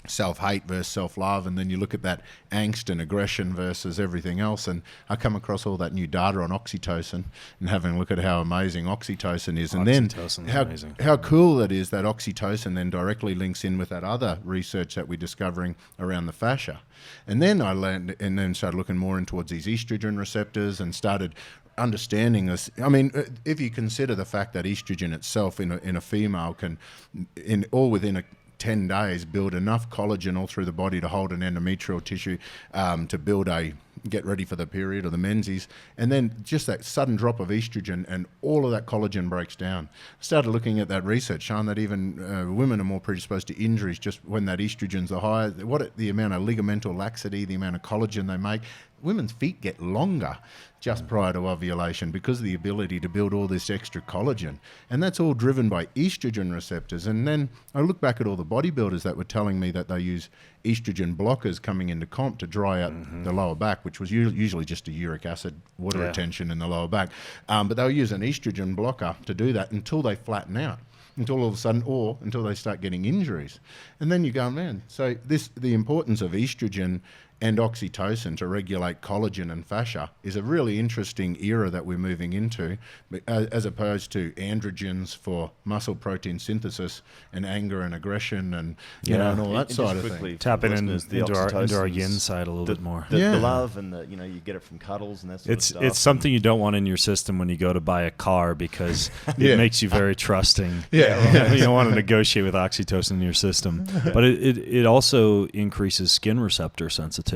self-hate versus self-love, and then you look at that angst and aggression versus everything else, and I come across all that new data on oxytocin and having a look at how amazing oxytocin is, and then how cool that is that oxytocin then directly links in with that other research that we're discovering around the fascia. And then I learned and then started looking more in towards these estrogen receptors and started understanding this. I mean, if you consider the fact that estrogen itself in a female can, within a 10 days, build enough collagen all through the body to hold an endometrial tissue to get ready for the period or the menses, and then just that sudden drop of estrogen and all of that collagen breaks down. I started looking at that research showing that even women are more predisposed to injuries just when that estrogen's the higher. The amount of ligamental laxity, the amount of collagen they make. Women's feet get longer just prior to ovulation because of the ability to build all this extra collagen. And that's all driven by estrogen receptors. And then I look back at all the bodybuilders that were telling me that they use estrogen blockers coming into comp to dry out the lower back, which was usually just a uric acid water retention in the lower back. But they'll use an estrogen blocker to do that until they flatten out. Until all of a sudden, or until they start getting injuries. And then you go, man, so the importance of estrogen and oxytocin to regulate collagen and fascia is a really interesting era that we're moving into, as opposed to androgens for muscle protein synthesis and anger and aggression and and all that side of things. Tapping into our yin side a little bit more. The love and you get it from cuddles and that sort of stuff. It's something you don't want in your system when you go to buy a car because it makes you very trusting. You don't want to negotiate with oxytocin in your system. But it also increases skin receptor sensitivity.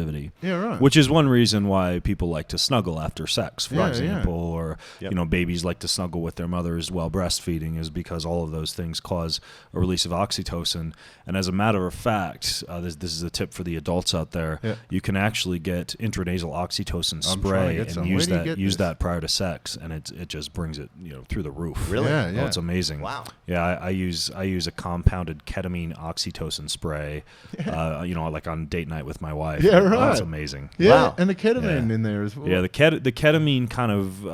Which is one reason why people like to snuggle after sex, for example, or babies like to snuggle with their mothers while breastfeeding, is because all of those things cause a release of oxytocin. And as a matter of fact, this is a tip for the adults out there. You can actually get intranasal oxytocin spray and use that prior to sex, and it just brings it through the roof. Really? Oh, it's amazing. Wow. Yeah, I use a compounded ketamine oxytocin spray, like on date night with my wife. Right. That's amazing. Yeah, wow. And the ketamine in there as well. Yeah, the ketamine kind of,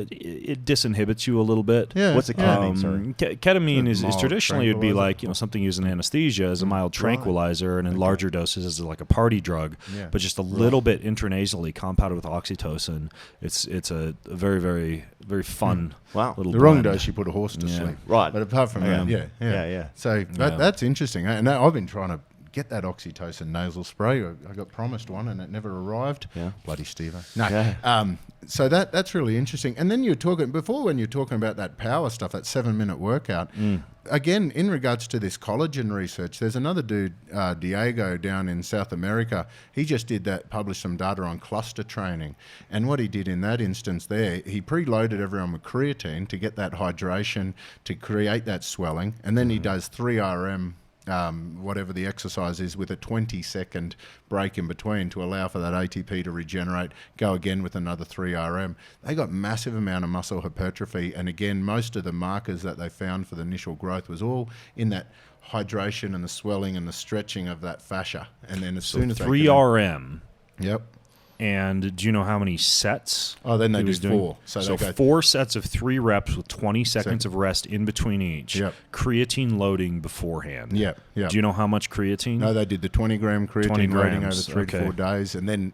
it disinhibits you a little bit. Yeah. What's a ketamine? Ketamine is traditionally it would be like something used in anesthesia as a mild tranquilizer, and in larger doses as like a party drug. Yeah. But just a little bit intranasally compounded with oxytocin. It's a very, very, very fun. Little the wrong dose you put a horse to sleep. Right. But apart from that, yeah. So that's interesting. And I've been trying to get that oxytocin nasal spray. I got promised one and it never arrived. Yeah. Bloody Steve-o. No. Yeah. So that's really interesting. And then when you're talking about that power stuff, that 7-minute workout, again, in regards to this collagen research, there's another dude, Diego, down in South America. He just published some data on cluster training. And what he did in that instance there, he preloaded everyone with creatine to get that hydration, to create that swelling. And then he does 3 RM whatever the exercise is, with a 20-second break in between to allow for that ATP to regenerate, go again with another 3 RM. They got massive amount of muscle hypertrophy, and again, most of the markers that they found for the initial growth was all in that hydration and the swelling and the stretching of that fascia. And then as soon as 3 RM. Yep. And do you know how many sets? Oh, then they do 4. So 4 sets of 3 reps with 20 seconds of rest in between each. Yep. Creatine loading beforehand. Yeah. Do you know how much creatine? No, they did the 20-gram creatine loading over 3 to 4 days. And then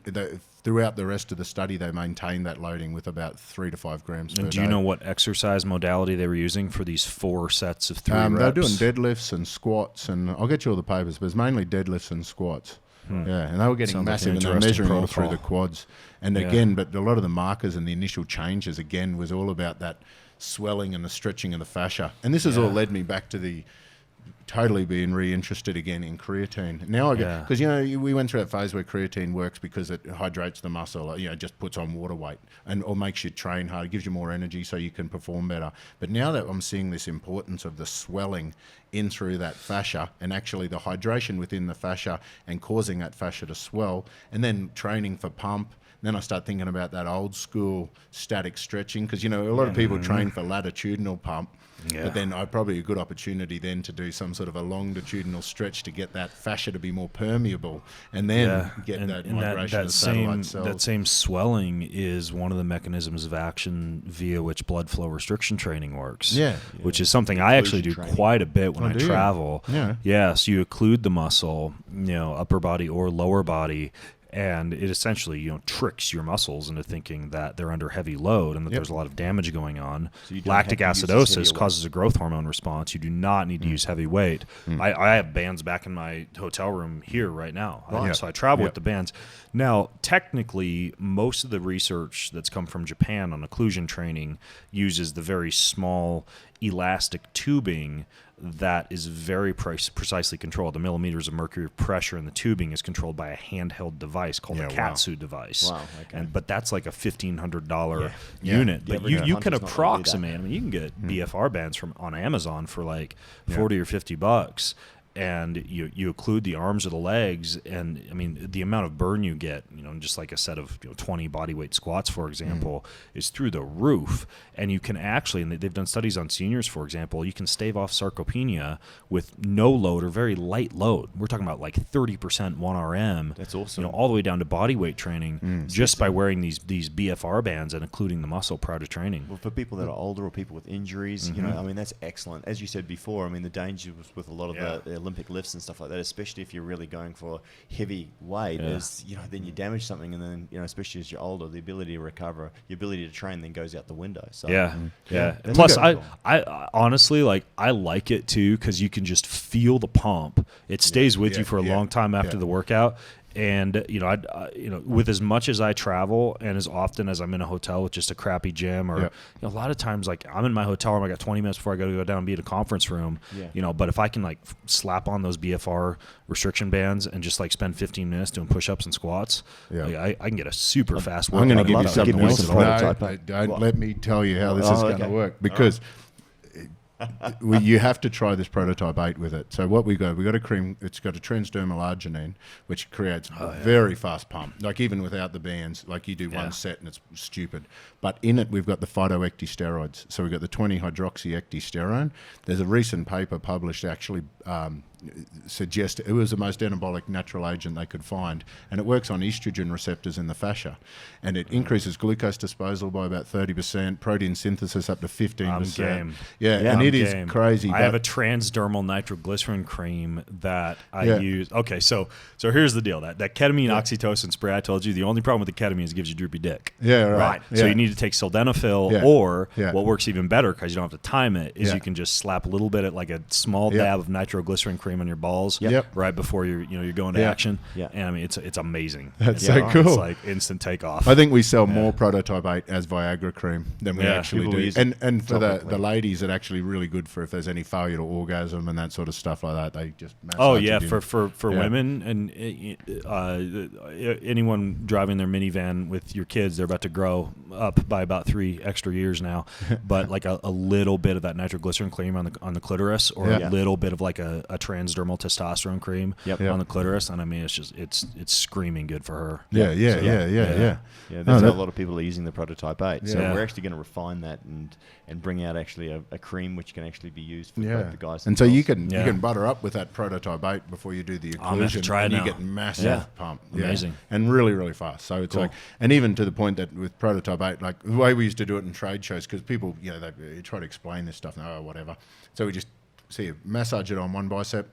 throughout the rest of the study, they maintained that loading with about 3 to 5 grams per day. And do you know what exercise modality they were using for these 4 sets of 3 reps? They were doing deadlifts and squats. And I'll get you all the papers, but it's mainly deadlifts and squats. Yeah, and they were getting massive, and they were measuring all through the quads. And again, but a lot of the markers and the initial changes, again, was all about that swelling and the stretching of the fascia. And this has all led me back to totally being reinterested again in creatine. Now, because we went through that phase where creatine works because it hydrates the muscle, just puts on water weight or makes you train harder, gives you more energy so you can perform better. But now that I'm seeing this importance of the swelling in through that fascia and actually the hydration within the fascia and causing that fascia to swell, and then training for pump. Then I start thinking about that old school static stretching, because a lot of people train for latitudinal pump, but then probably a good opportunity then to do some sort of a longitudinal stretch to get that fascia to be more permeable, and then get that migration of satellite cells. That same swelling is one of the mechanisms of action via which blood flow restriction training works. Which is something I actually do quite a bit when I travel. So you occlude the muscle, upper body or lower body, and it essentially, tricks your muscles into thinking that they're under heavy load and that there's a lot of damage going on. So lactic acidosis causes a growth hormone response. You do not need to use heavy weight. I have bands back in my hotel room here right now. So I travel with the bands. Now, technically, most of the research that's come from Japan on occlusion training uses the very small elastic tubing that is very precisely controlled. The millimeters of mercury of pressure in the tubing is controlled by a handheld device called a Katsu device. But that's like a $1,500 unit. But you can approximate. I mean, you can get BFR bands on Amazon for like $40 or $50. And you occlude the arms or the legs, and I mean the amount of burn you get, just like a set of 20 bodyweight squats, for example, is through the roof. And you can actually, and they've done studies on seniors, for example, you can stave off sarcopenia with no load or very light load. We're talking about like 30% 1RM. That's awesome. All the way down to bodyweight training, just by wearing these BFR bands and occluding the muscle prior to training. Well, for people that are older or people with injuries, I mean that's excellent. As you said before, I mean the danger with a lot of the Olympic lifts and stuff like that, especially if you're really going for heavy weight, is then you damage something, and then especially as you're older, the ability to recover, your ability to train, then goes out the window. So Plus, I honestly I like it too because you can just feel the pump. It stays with you for a long time after the workout. And with as much as I travel and as often as I'm in a hotel with just a crappy gym, or a lot of times like I'm in my hotel room, I got 20 minutes before I got to go down and be in a conference room. But if I can like slap on those BFR restriction bands and just like spend 15 minutes doing push-ups and squats, I can get a super fast workout. I'm going to give you something else. Don't let me tell you how this is going to work, because you have to try this prototype 8 with it. So what we got a cream. It's got a transdermal arginine, which creates a very fast pump. Like even without the bands, like you do one set and it's stupid. But in it, we've got the phytoecdysteroids. So we've got the 20-hydroxyecdysterone. There's a recent paper published actually suggest it was the most anabolic natural agent they could find, and it works on estrogen receptors in the fascia, and it increases glucose disposal by about 30%, protein synthesis up to 15%. And it is crazy. I have a transdermal nitroglycerin cream that I use. Okay, so here's the deal: that ketamine oxytocin spray I told you, the only problem with the ketamine is it gives you droopy dick. So you need to take sildenafil, or what works even better because you don't have to time it is you can just slap a little bit of like a small dab of nitroglycerin cream on your balls right before you're going to action. And I mean it's amazing. That's so cool. It's like instant takeoff. I think we sell more Prototype 8 as Viagra cream than we actually do. And for the ladies, it's actually really good for if there's any failure to orgasm and that sort of stuff like that. They just for women and anyone driving their minivan with your kids, they're about to grow up by about 3 extra years now. But like a little bit of that nitroglycerin cream on the clitoris, or a little bit of like a transdermal testosterone cream on the clitoris, and I mean it's screaming good for her. There's a lot of people are using the Prototype 8, so we're actually going to refine that and bring out actually a cream which can actually be used for both the guys and so you can butter up with that Prototype 8 before you do the occlusion, and you get massive pump. Amazing. And really, really fast. So it's like, and even to the point that with Prototype 8, like the way we used to do it in trade shows, because people, they try to explain this stuff, whatever. So we just massage it on one bicep,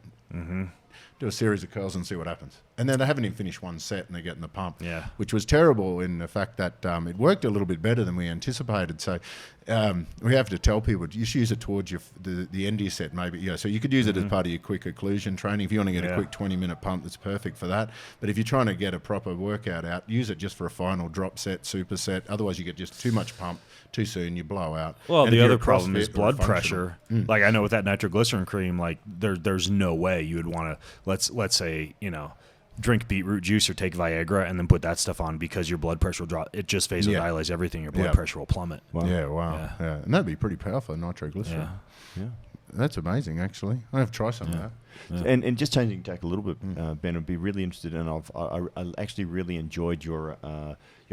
do a series of curls and see what happens. And then they haven't even finished one set and they're getting the pump, which was terrible in the fact that it worked a little bit better than we anticipated. So We have to tell people just use it towards the end of your set, maybe. So you could use it as part of your quick occlusion training. If you want to get a quick 20-minute pump, that's perfect for that. But if you're trying to get a proper workout out, use it just for a final drop set, superset. Otherwise, you get just too much pump too soon, you blow out. Well, the other problem is blood pressure. Like I know with that nitroglycerin cream, like there's no way you would want to let's say drink beetroot juice or take Viagra and then put that stuff on because your blood pressure will drop. It just vasodilates everything. Your blood pressure will plummet. Wow. Yeah. And that'd be pretty powerful, nitroglycerin. Yeah. That's amazing, actually. I have to try some of that. Yeah. And just changing tack a little bit, Ben, I'd be really interested in. I actually really enjoyed your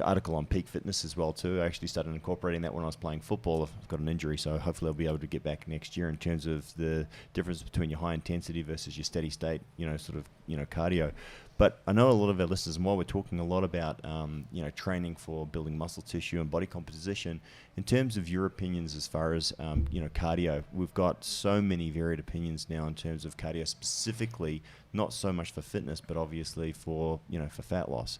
article on peak fitness as well too. I actually started incorporating that when I was playing football. I've got an injury, so hopefully I'll be able to get back next year in terms of the difference between your high intensity versus your steady state, cardio. But I know a lot of our listeners, and while we're talking a lot about training for building muscle tissue and body composition, in terms of your opinions as far as cardio, we've got so many varied opinions now in terms of cardio specifically, not so much for fitness, but obviously for fat loss.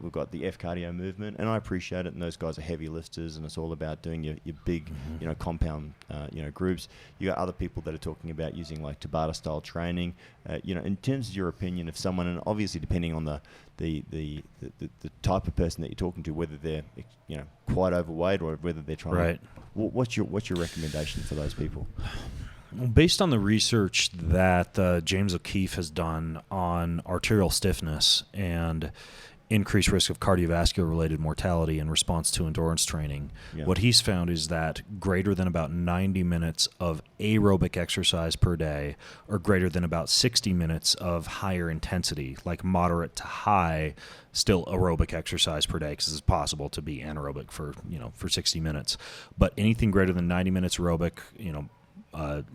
We've got the F cardio movement, and I appreciate it. And those guys are heavy lifters, and it's all about doing your big, compound, groups. You got other people that are talking about using like Tabata style training. In terms of your opinion of someone, and obviously depending on the type of person that you're talking to, whether they're quite overweight or whether they're trying. Right. What's your recommendation for those people? Well, based on the research that James O'Keefe has done on arterial stiffness and increased risk of cardiovascular-related mortality in response to endurance training, what he's found is that greater than about 90 minutes of aerobic exercise per day or greater than about 60 minutes of higher intensity, like moderate to high, still aerobic exercise per day, because it's possible to be anaerobic for 60 minutes. But anything greater than 90 minutes aerobic,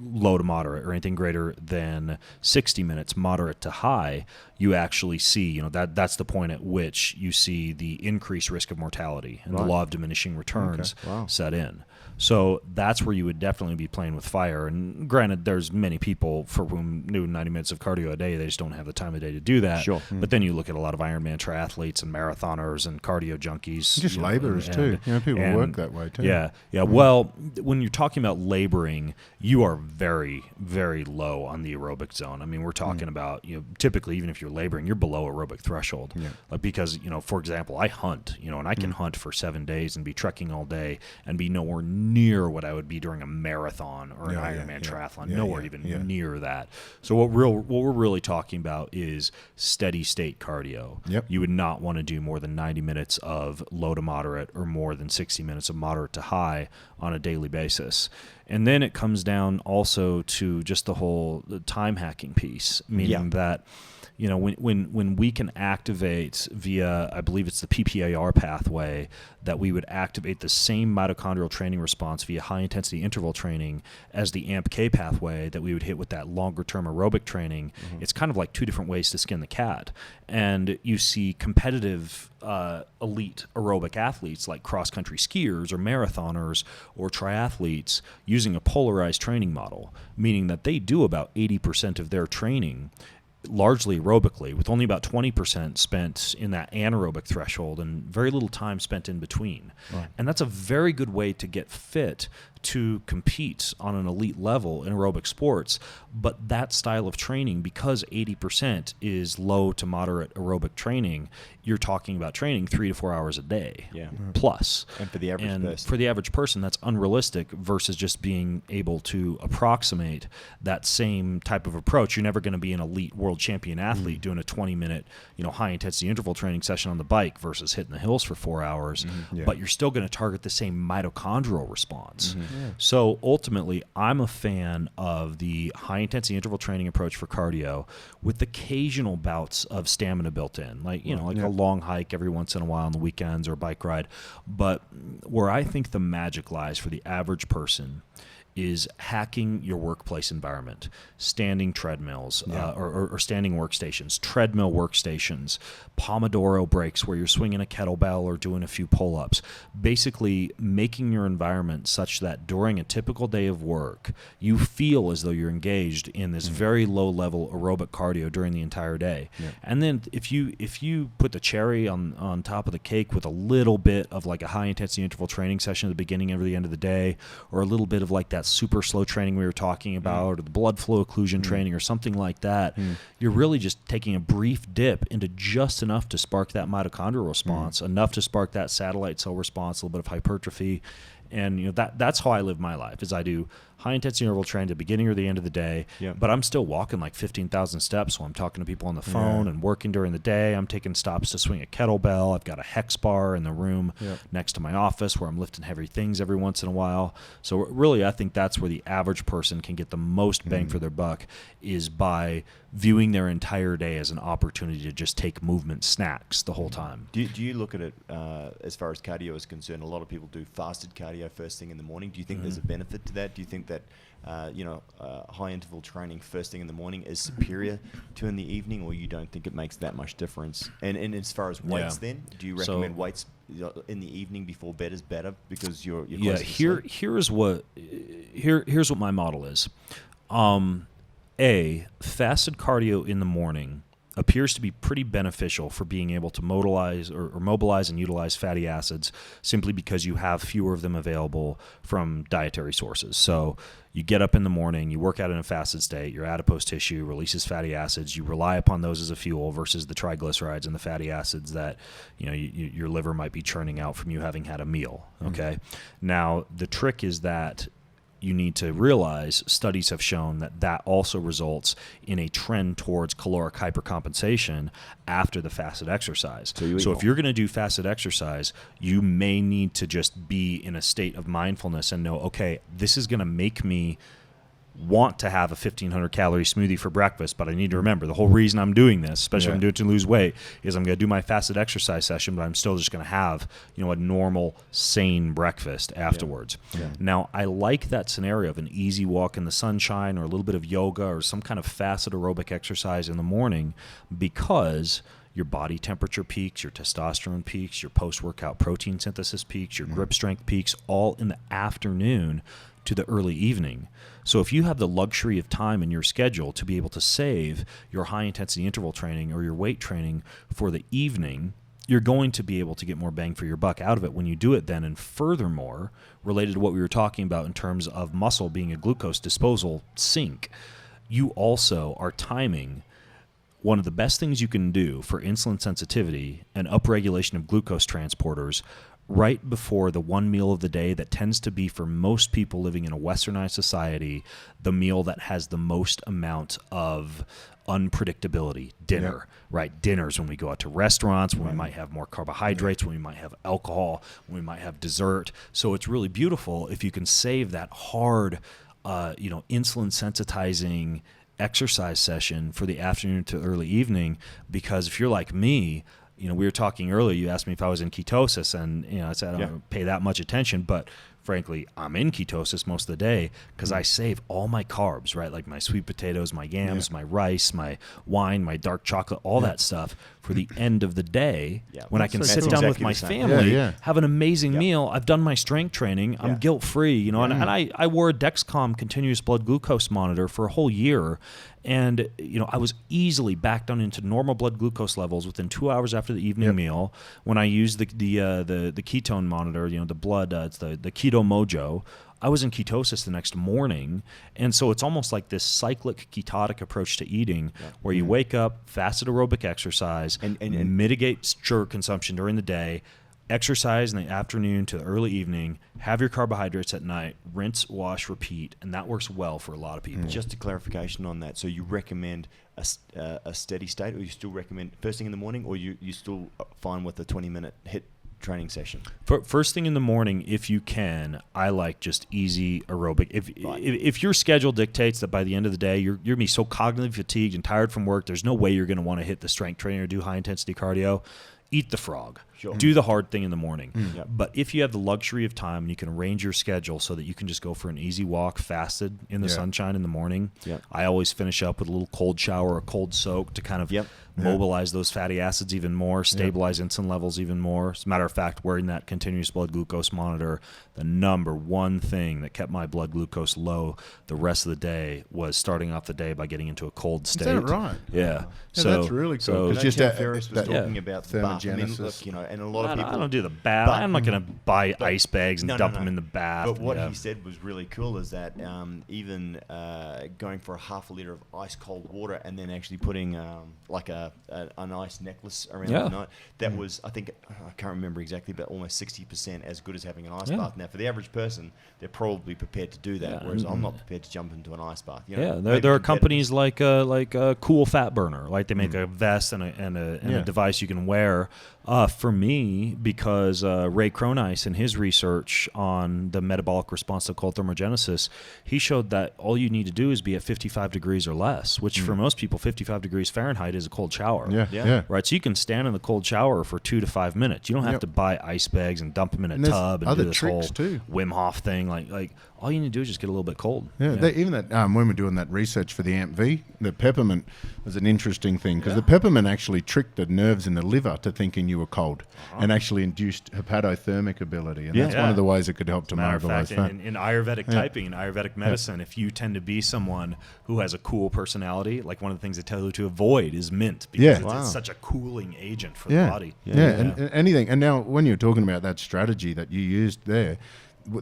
low to moderate, or anything greater than 60 minutes moderate to high, you actually see, that's the point at which you see the increased risk of mortality and the law of diminishing returns set in. So that's where you would definitely be playing with fire. And granted, there's many people for whom doing 90 minutes of cardio a day, they just don't have the time of day to do that. Sure. But then you look at a lot of Ironman triathletes and marathoners and cardio junkies. Just laborers too. People work that way too. Yeah. Well, when you're talking about laboring, you are very, very low on the aerobic zone. I mean, we're talking about, typically, even if you're laboring, you're below aerobic threshold. Yeah. Like because, for example, I hunt, and I can hunt for 7 days and be trekking all day and be nowhere near what I would be during a marathon or an Ironman triathlon, nowhere even near that. So what we're really talking about is steady state cardio. Yep. You would not want to do more than 90 minutes of low to moderate or more than 60 minutes of moderate to high on a daily basis. And then it comes down also to just the whole time hacking piece, meaning that when we can activate via, I believe it's the PPAR pathway, that we would activate the same mitochondrial training response via high-intensity interval training as the AMP-K pathway that we would hit with that longer-term aerobic training. It's kind of like two different ways to skin the cat. And you see competitive elite aerobic athletes like cross-country skiers or marathoners or triathletes using a polarized training model, meaning that they do about 80% of their training largely aerobically, with only about 20% spent in that anaerobic threshold and very little time spent in between. Right. And that's a very good way to get fit to compete on an elite level in aerobic sports. But that style of training, because 80% is low to moderate aerobic training, you're talking about training 3 to 4 hours a day plus. And for the average person, that's unrealistic versus just being able to approximate that same type of approach. You're never going to be an elite world champion athlete doing a 20-minute, high intensity interval training session on the bike versus hitting the hills for 4 hours. But you're still going to target the same mitochondrial response. So ultimately, I'm a fan of the high-intensity interval training approach for cardio with occasional bouts of stamina built in, like a long hike every once in a while on the weekends or a bike ride. But where I think the magic lies for the average person is hacking your workplace environment, standing treadmills or standing workstations, treadmill workstations, Pomodoro breaks where you're swinging a kettlebell or doing a few pull-ups, basically making your environment such that during a typical day of work, you feel as though you're engaged in this very low-level aerobic cardio during the entire day. Yeah. And then if you put the cherry on top of the cake with a little bit of like a high-intensity interval training session at the beginning or the end of the day, or a little bit of like that super slow training we were talking about, or the blood flow occlusion training or something like that, you're really just taking a brief dip into just enough to spark that mitochondrial response, enough to spark that satellite cell response, a little bit of hypertrophy. And that's how I live my life, is I do high intensity interval training at the beginning or the end of the day, but I'm still walking like 15,000 steps while I'm talking to people on the phone and working during the day. I'm taking stops to swing a kettlebell. I've got a hex bar in the room next to my office where I'm lifting heavy things every once in a while. So really, I think that's where the average person can get the most bang for their buck, is by viewing their entire day as an opportunity to just take movement snacks the whole time. Do you look at it as far as cardio is concerned? A lot of people do fasted cardio first thing in the morning. Do you think there's a benefit to that? Do you think that high interval training first thing in the morning is superior to in the evening, or you don't think it makes that much difference? And as far as weights, then do you recommend weights in the evening before bed is better because you're here's what my model is. Fasted cardio in the morning appears to be pretty beneficial for being able to mobilize and utilize fatty acids, simply because you have fewer of them available from dietary sources. So you get up in the morning, you work out in a fasted state, your adipose tissue releases fatty acids, you rely upon those as a fuel versus the triglycerides and the fatty acids that your liver might be churning out from you having had a meal. Okay. Now the trick is that you need to realize studies have shown that also results in a trend towards caloric hypercompensation after the fasted exercise. So if you're going to do fasted exercise, you may need to just be in a state of mindfulness and know, okay, this is going to make me want to have a 1,500 calorie smoothie for breakfast, but I need to remember the whole reason I'm doing this, especially if I'm doing it to lose weight, is I'm going to do my fasted exercise session, but I'm still just going to have a normal, sane breakfast afterwards. Now, I like that scenario of an easy walk in the sunshine, or a little bit of yoga, or some kind of fasted aerobic exercise in the morning, because your body temperature peaks, your testosterone peaks, your post-workout protein synthesis peaks, your grip strength peaks, all in the afternoon to the early evening. So if you have the luxury of time in your schedule to be able to save your high-intensity interval training or your weight training for the evening, you're going to be able to get more bang for your buck out of it when you do it then. And furthermore, related to what we were talking about in terms of muscle being a glucose disposal sink, you also are timing one of the best things you can do for insulin sensitivity and upregulation of glucose transporters right before the one meal of the day that tends to be, for most people living in a westernized society, the meal that has the most amount of unpredictability. Dinner, right? Dinners, when we go out to restaurants, when we might have more carbohydrates, when we might have alcohol, when we might have dessert. So it's really beautiful if you can save that hard, insulin sensitizing exercise session for the afternoon to early evening, because if you're like me, we were talking earlier, you asked me if I was in ketosis, and I said I don't pay that much attention, but frankly, I'm in ketosis most of the day because I save all my carbs, right? Like my sweet potatoes, my yams, my rice, my wine, my dark chocolate, all that stuff for the end of the day when I can sit down with my family, have an amazing meal. I've done my strength training. I'm guilt-free, and I wore a Dexcom continuous blood glucose monitor for a whole year. And, I was easily back down into normal blood glucose levels within 2 hours after the evening meal when I used the ketone monitor, the blood, it's the Keto Mojo. I was in ketosis the next morning. And so it's almost like this cyclic ketotic approach to eating where you wake up, fasted aerobic exercise, and mitigate sugar consumption during the day, exercise in the afternoon to the early evening, have your carbohydrates at night, rinse, wash, repeat, and that works well for a lot of people. Just a clarification on that. So you recommend a steady state, or you still recommend first thing in the morning, or you still fine with a 20-minute HIIT training session? First thing in the morning, if you can, I like just easy aerobic. If your schedule dictates that by the end of the day you're going to be so cognitively fatigued and tired from work, there's no way you're going to want to hit the strength training or do high-intensity cardio. eat the frog. Sure. Do the hard thing in the morning. Yep. But if you have the luxury of time and you can arrange your schedule so that you can just go for an easy walk fasted in the sunshine in the morning, I always finish up with a little cold shower or cold soak to kind of mobilize those fatty acids even more, stabilize insulin levels even more. As a matter of fact, wearing that continuous blood glucose monitor, the number one thing that kept my blood glucose low the rest of the day was starting off the day by getting into a cold state. Is that right? Yeah. So that's really cool. So It's just just Ferris was talking about the bath. I mean, thermogenesis. look, you know, and a lot of people. I don't do the bath. I'm not going to buy ice bags and dump them in the bath. But what he said was really cool is that even going for a half a liter of ice cold water and then actually putting like an ice necklace around the night, that was, I think, I can't remember exactly, but almost 60% as good as having an ice bath. Now, for the average person, they're probably prepared to do that, whereas I'm not prepared to jump into an ice bath. You know, there are companies like Cool Fat Burner, like they make a vest and a device you can wear. For me, because Ray Croneiss in his research on the metabolic response to cold thermogenesis, he showed that all you need to do is be at 55 degrees or less, which for most people, 55 degrees Fahrenheit is a cold shower. Right? So you can stand in the cold shower for 2 to 5 minutes. You don't have to buy ice bags and dump them in a tub and do this whole Wim Hof thing. Like all you need to do is just get a little bit cold. Even that when we're doing that research for the AMP-V, the peppermint was an interesting thing because the peppermint actually tricked the nerves in the liver to thinking you were cold and actually induced hepatothermic ability. And that's one of the ways it could help to mobilize fat. In Ayurvedic typing, in Ayurvedic medicine, if you tend to be someone who has a cool personality, like one of the things they tell you to avoid is mint because it's such a cooling agent for the body. And anything. And now when you're talking about that strategy that you used there,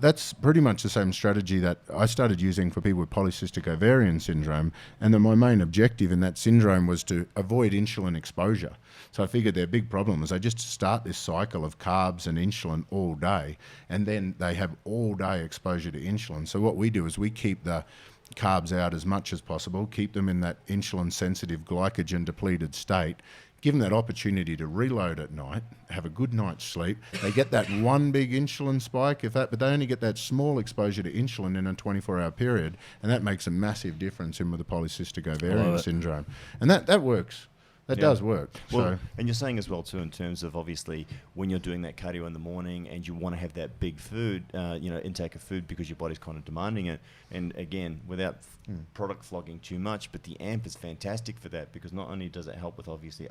that's pretty much the same strategy that I started using for people with polycystic ovarian syndrome. And then my main objective in that syndrome was to avoid insulin exposure. So I figured their big problem is they just start this cycle of carbs and insulin all day, and then they have all day exposure to insulin. So what we do is we keep the carbs out as much as possible, keep them in that insulin-sensitive, glycogen-depleted state, give them that opportunity to reload at night, have a good night's sleep. They get that one big insulin spike, but they only get that small exposure to insulin in a 24-hour period, and that makes a massive difference in with the polycystic ovarian syndrome. And that works. That does work. Well, and you're saying as well too, in terms of obviously when you're doing that cardio in the morning and you want to have that big food, intake of food because your body's kind of demanding it. And again, without product flogging too much, but the AMP is fantastic for that because not only does it help with obviously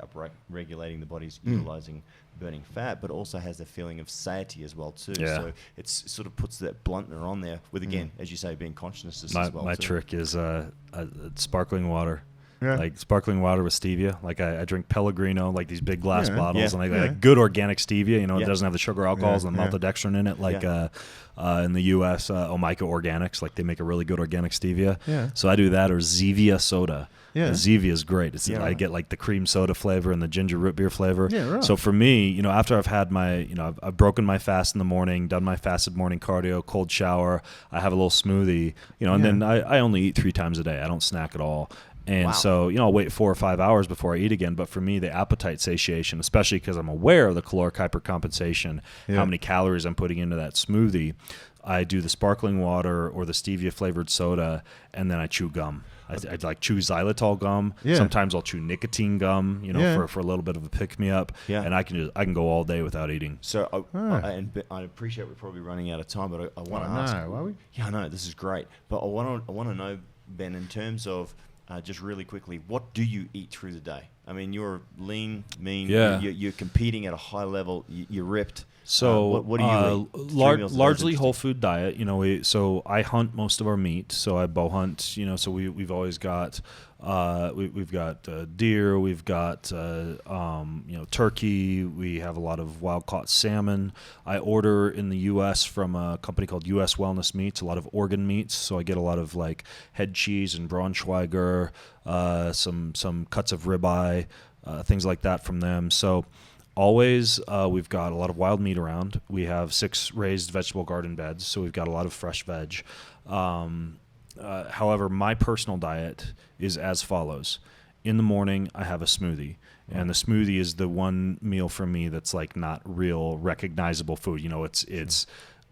regulating the body's utilizing burning fat, but also has the feeling of satiety as well too. So it sort of puts that blunter on there with, again, as you say, being conscious as well. My trick is sparkling water. Yeah. Like sparkling water with stevia. Like I drink Pellegrino, like these big glass bottles, and like good organic stevia. You know, it doesn't have the sugar alcohols and the maltodextrin in it. Like in the U.S., Omega Organics, like they make a really good organic stevia. So I do that, or Zevia soda. Zevia is great. I get like the cream soda flavor and the ginger root beer flavor. So for me, you know, after I've had my, you know, I've broken my fast in the morning, done my fasted morning cardio, cold shower, I have a little smoothie, you know, and then I only eat 3 times a day. I don't snack at all. And so, you know, I'll wait 4 or 5 hours before I eat again. But for me, the appetite satiation, especially because I'm aware of the caloric hypercompensation, how many calories I'm putting into that smoothie, I do the sparkling water or the stevia-flavored soda, and then I chew gum. I like chew xylitol gum. Sometimes I'll chew nicotine gum, you know, for a little bit of a pick-me-up. And I can go all day without eating. So I appreciate we're probably running out of time, but I want to ask. Are we? Yeah, I know. This is great. But I want to know, Ben, in terms of just really quickly, what do you eat through the day? I mean, you're lean, mean. You're competing at a high level. You're ripped. So what do you eat? Largely whole food diet. You know, so I hunt most of our meat. So I bow hunt. You know, so we've always got we've got deer. We've got turkey. We have a lot of wild caught salmon. I order in the U.S. from a company called U.S. Wellness Meats. A lot of organ meats. So I get a lot of like head cheese and Braunschweiger, some cuts of ribeye, things like that from them. So. Always, we've got a lot of wild meat around. We have 6 raised vegetable garden beds, so we've got a lot of fresh veg. However, my personal diet is as follows. In the morning, I have a smoothie, and the smoothie is the one meal for me that's like not real recognizable food. You know, it's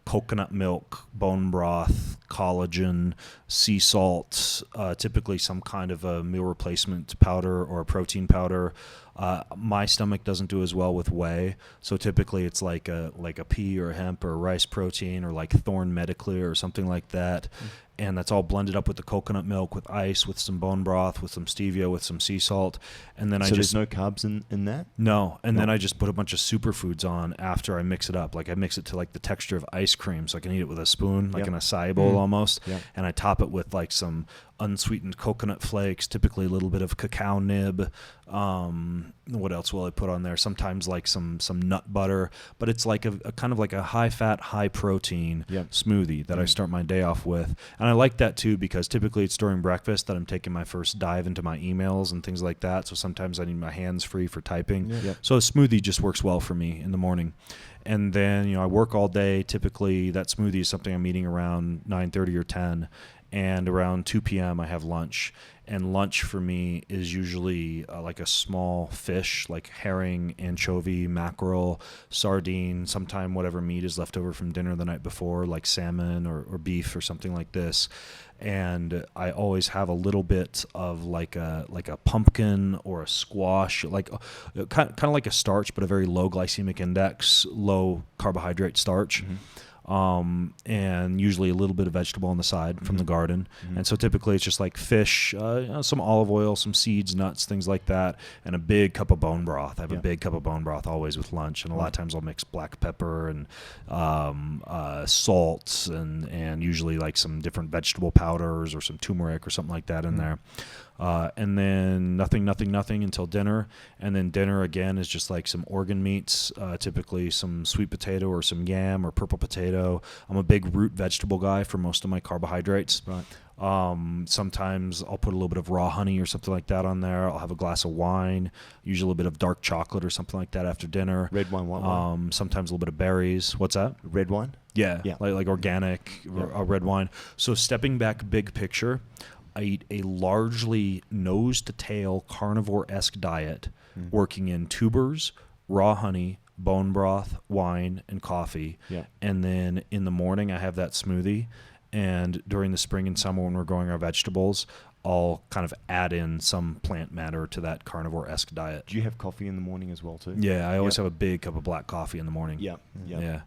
coconut milk, bone broth, collagen, sea salt, typically some kind of a meal replacement powder or a protein powder. My stomach doesn't do as well with whey, so typically it's like a pea or a hemp or a rice protein or like Thorne Mediclear or something like that. And that's all blended up with the coconut milk, with ice, with some bone broth, with some stevia, with some sea salt. And then there's no carbs in that? No. And then I just put a bunch of superfoods on after I mix it up. Like I mix it to like the texture of ice cream, so I can eat it with a spoon, like an acai bowl almost. Yep. And I top it with like some unsweetened coconut flakes, typically a little bit of cacao nib. What else will I put on there? Sometimes like some nut butter, but it's like a kind of like a high fat, high protein smoothie that I start my day off with. And I like that too, because typically it's during breakfast that I'm taking my first dive into my emails and things like that. So sometimes I need my hands free for typing. So a smoothie just works well for me in the morning. And then, I work all day. Typically that smoothie is something I'm eating around 9:30 or 10. And around 2 p.m. I have lunch. And lunch for me is usually like a small fish, like herring, anchovy, mackerel, sardine, sometime whatever meat is left over from dinner the night before, like salmon or beef or something like this. And I always have a little bit of like a pumpkin or a squash, like kind of like a starch, but a very low glycemic index, low carbohydrate starch. And usually a little bit of vegetable on the side from the garden. And so typically it's just like fish, some olive oil, some seeds, nuts, things like that, and a big cup of bone broth. I have a big cup of bone broth always with lunch, and a lot of times I'll mix black pepper and salts and usually like some different vegetable powders or some turmeric or something like that in there. And then nothing until dinner. And then dinner again is just like some organ meats, typically some sweet potato or some yam or purple potato. I'm a big root vegetable guy for most of my carbohydrates. Right. Sometimes I'll put a little bit of raw honey or something like that on there. I'll have a glass of wine, usually a little bit of dark chocolate or something like that after dinner. Red wine, white wine. Sometimes a little bit of berries. What's that? Red wine? Yeah. Like organic red wine. So stepping back big picture, I eat a largely nose-to-tail carnivore-esque diet, working in tubers, raw honey, bone broth, wine, and coffee. And then in the morning, I have that smoothie. And during the spring and summer when we're growing our vegetables, I'll kind of add in some plant matter to that carnivore-esque diet. Do you have coffee in the morning as well, too? Yeah, I always have a big cup of black coffee in the morning. Yeah.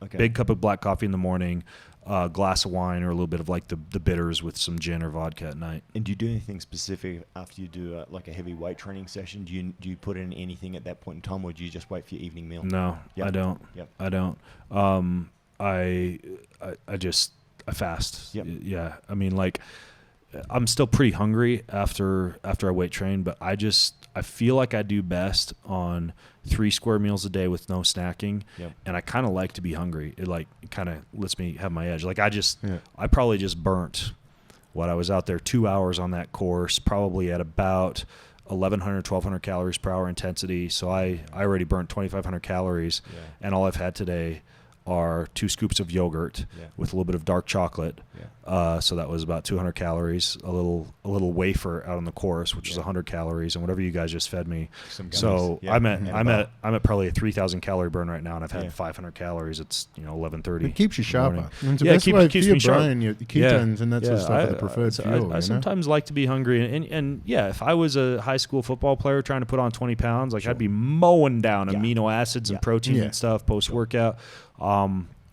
Okay. Big cup of black coffee in the morning, a glass of wine or a little bit of like the bitters with some gin or vodka at night. And do you do anything specific after you do like a heavy weight training session? Do you put in anything at that point in time, or do you just wait for your evening meal? No, I don't. I don't. I fast. Yeah. I mean, like, I'm still pretty hungry after I weight train, but I feel like I do best on 3 square meals a day with no snacking. And I kind of like to be hungry. It kind of lets me have my edge. Like I probably just burnt I was out there 2 hours on that course, probably at about 1,100, 1,200 calories per hour intensity. So I already burnt 2,500 calories, and all I've had today are 2 scoops of yogurt with a little bit of dark chocolate. So that was about 200 calories, a little wafer out on the course, which is 100 calories, and whatever you guys just fed me. So I'm at probably a 3,000 calorie burn right now, and I've had 500 calories. It's 11:30. It keeps you sharper. It's the it best way keeps for me your brain, your ketones and that sort of stuff are the preferred fuel. I sometimes like to be hungry, and if I was a high school football player trying to put on 20 pounds, I'd be mowing down amino acids and protein and stuff post workout.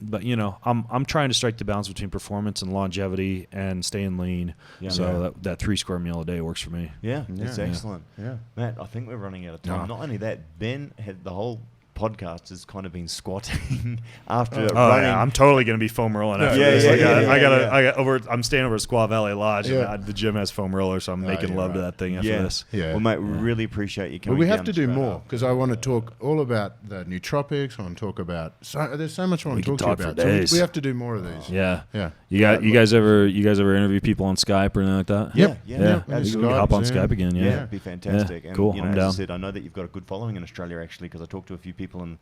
But I'm trying to strike the balance between performance and longevity and staying lean. So that 3 square meal a day works for me. That's excellent. Matt, I think we're running out of time. Not only that, Ben had the whole podcast has kind of been squatting after running. I'm totally going to be foam rolling after this. I'm staying over at Squaw Valley Lodge, and the gym has foam roller, so I'm making love to that thing after this. Well, mate, we really appreciate you coming. But we have to do more, because I want to talk all about the nootropics. I want to talk about there's so much I want to talk to you about. So we have to do more of these. You guys ever interview people on Skype or anything like that? Yeah. We can hop on Skype again. It'd be fantastic. And, cool. I'm down. As I said, I know that you've got a good following in Australia, actually, because I talked to a few people and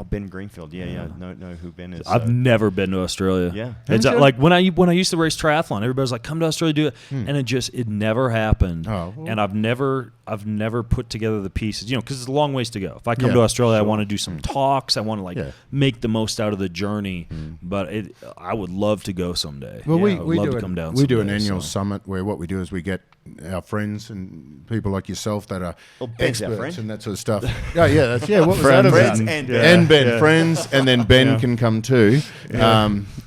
Ben Greenfield, know who Ben is. I've never been to Australia. It's like when I used to race triathlon, everybody's like, "Come to Australia, do it," and it never happened. And I've never put together the pieces, because it's a long ways to go. If I come to Australia, I want to do some talks. I want to make the most out of the journey. But I would love to go someday. Well, we love to come down. We do an annual summit where what we do is we get our friends and people like yourself that are Ben's our experts friend. and that sort of stuff. What was that about? Friends and Ben. Friends, and then Ben can come too.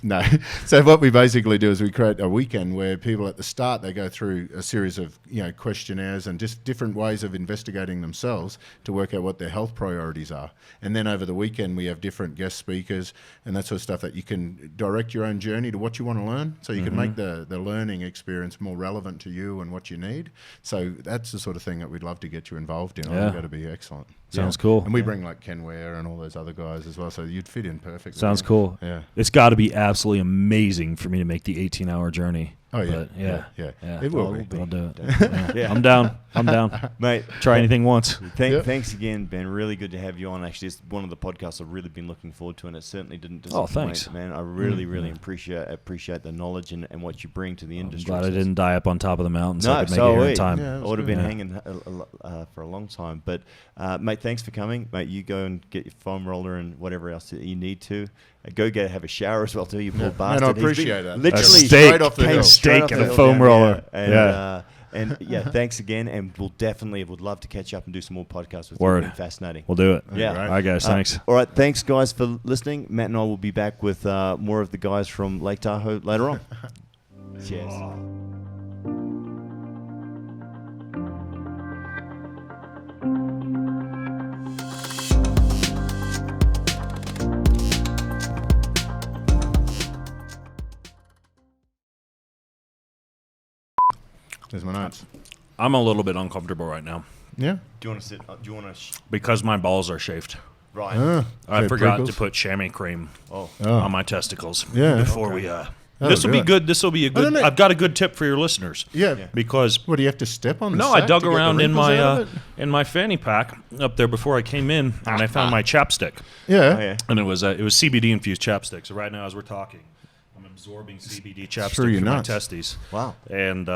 No. So what we basically do is we create a weekend where people at the start, they go through a series of questionnaires and just different ways of investigating themselves to work out what their health priorities are. And then over the weekend we have different guest speakers and that sort of stuff that you can direct your own journey to what you want to learn. So you can make the learning experience more relevant to you and what you need. So that's the sort of thing that we'd love to get you involved in. I think that'd be excellent. Sounds cool. And we bring like Ken Ware and all those other guys as well, so you'd fit in perfectly. Sounds cool. Yeah. It's got to be absolutely amazing for me to make the 18-hour journey. Oh, yeah. But Yeah. It will be. I'll do it. Yeah. I'm down. Mate, Try anything once. Thanks again, Ben. Really good to have you on. Actually, it's one of the podcasts I've really been looking forward to, and it certainly didn't disappoint. Thanks. Man. I really appreciate the knowledge and what you bring to the industry. I'm glad I didn't die up on top of the mountain so I could make it here in time. I would have been hanging for a long time. But, mate, thanks for coming. Mate, you go and get your foam roller and whatever else that you need to. Go have a shower as well, too, you poor bastard. And I appreciate that. Literally straight off the hill. Steak and a foam roller. And thanks again, and would love to catch up and do some more podcasts with you. Word. It's been fascinating. We'll do it. Yeah. All right, guys. Thanks. All right, thanks, guys, for listening. Matt and I will be back with more of the guys from Lake Tahoe later on. Cheers. There's my notes. I'm a little bit uncomfortable right now. Yeah. Do you want to sit? Do you want to? Because my balls are shaved. Right. I forgot to put chamois cream on my testicles before we... This will be good. This will be a good... I've got a good tip for your listeners. Yeah. Because... What, do you have to step on the No, sack I dug to get the around wrinkles in my fanny pack up there before I came in, and I found my chapstick. Yeah. And it was CBD infused chapstick. So right now, as we're talking, I'm absorbing CBD chapstick through my testes. Wow. And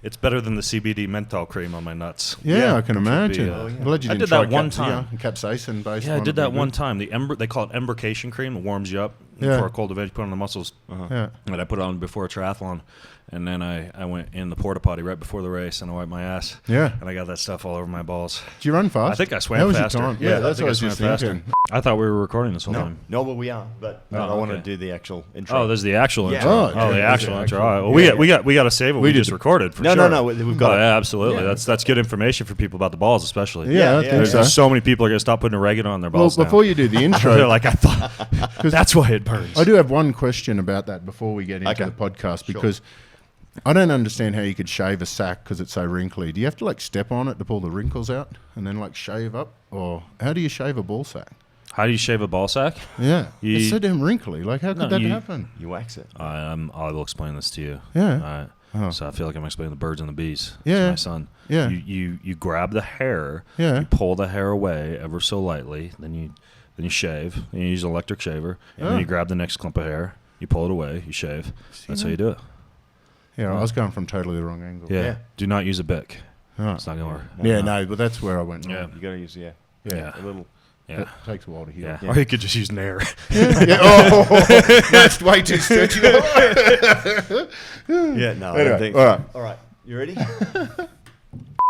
it's better than the CBD menthol cream on my nuts. Yeah, I can imagine. I'm glad you I didn't did that try one time. Capsaicin based. Yeah, I did that one time. They call it embrocation cream. It warms you up before a cold event. You put it on the muscles. Yeah. And I put it on before a triathlon. And then I went in the porta potty right before the race, and I wiped my ass. Yeah. And I got that stuff all over my balls. Did you run fast? I think I swam How was faster. your time? Yeah, that's what I was swam just faster. thinking. I thought we were recording this whole time. No, but we are. But I want to do the actual intro. Oh, there's the actual Yeah. intro. Oh, the yeah, actual there's intro. the All right. actual- Well, we got to save what we just recorded. For No, sure. we've got it. Yeah, absolutely. Yeah. That's good information for people about the balls, especially. Yeah, I think so. There's so many people are going to stop putting oregano on their Well, balls now. before you do the intro, They're like, I thought that's why it burns. I do have one question about that before we get into Okay. the podcast because I don't understand how you could shave a sack because it's so wrinkly. Do you have to like step on it to pull the wrinkles out and then like shave up, or how do you shave a ball sack? How do you shave a ball sack? Yeah, it's so damn wrinkly. Like, how could that happen? You wax it. I will explain this to you. Yeah. All right. So I feel like I'm explaining the birds and the bees Yeah. to my son. Yeah. You grab the hair. Yeah. You pull the hair away ever so lightly. Then you shave. And you use an electric shaver. And then you grab the next clump of hair. You pull it away. You shave. That's how you do it. Yeah, I was going from totally the wrong angle. Yeah. Do not use a Bic. Oh. It's not gonna work. No, but that's where I went wrong. Yeah. You got to use Yeah. a little. Yeah. It takes a while to heal. Yeah. Yeah. Or you could just use Nair. Yeah. Oh, that's way too stretchy. Yeah, no. Anyway, I don't think all right. All right. You ready?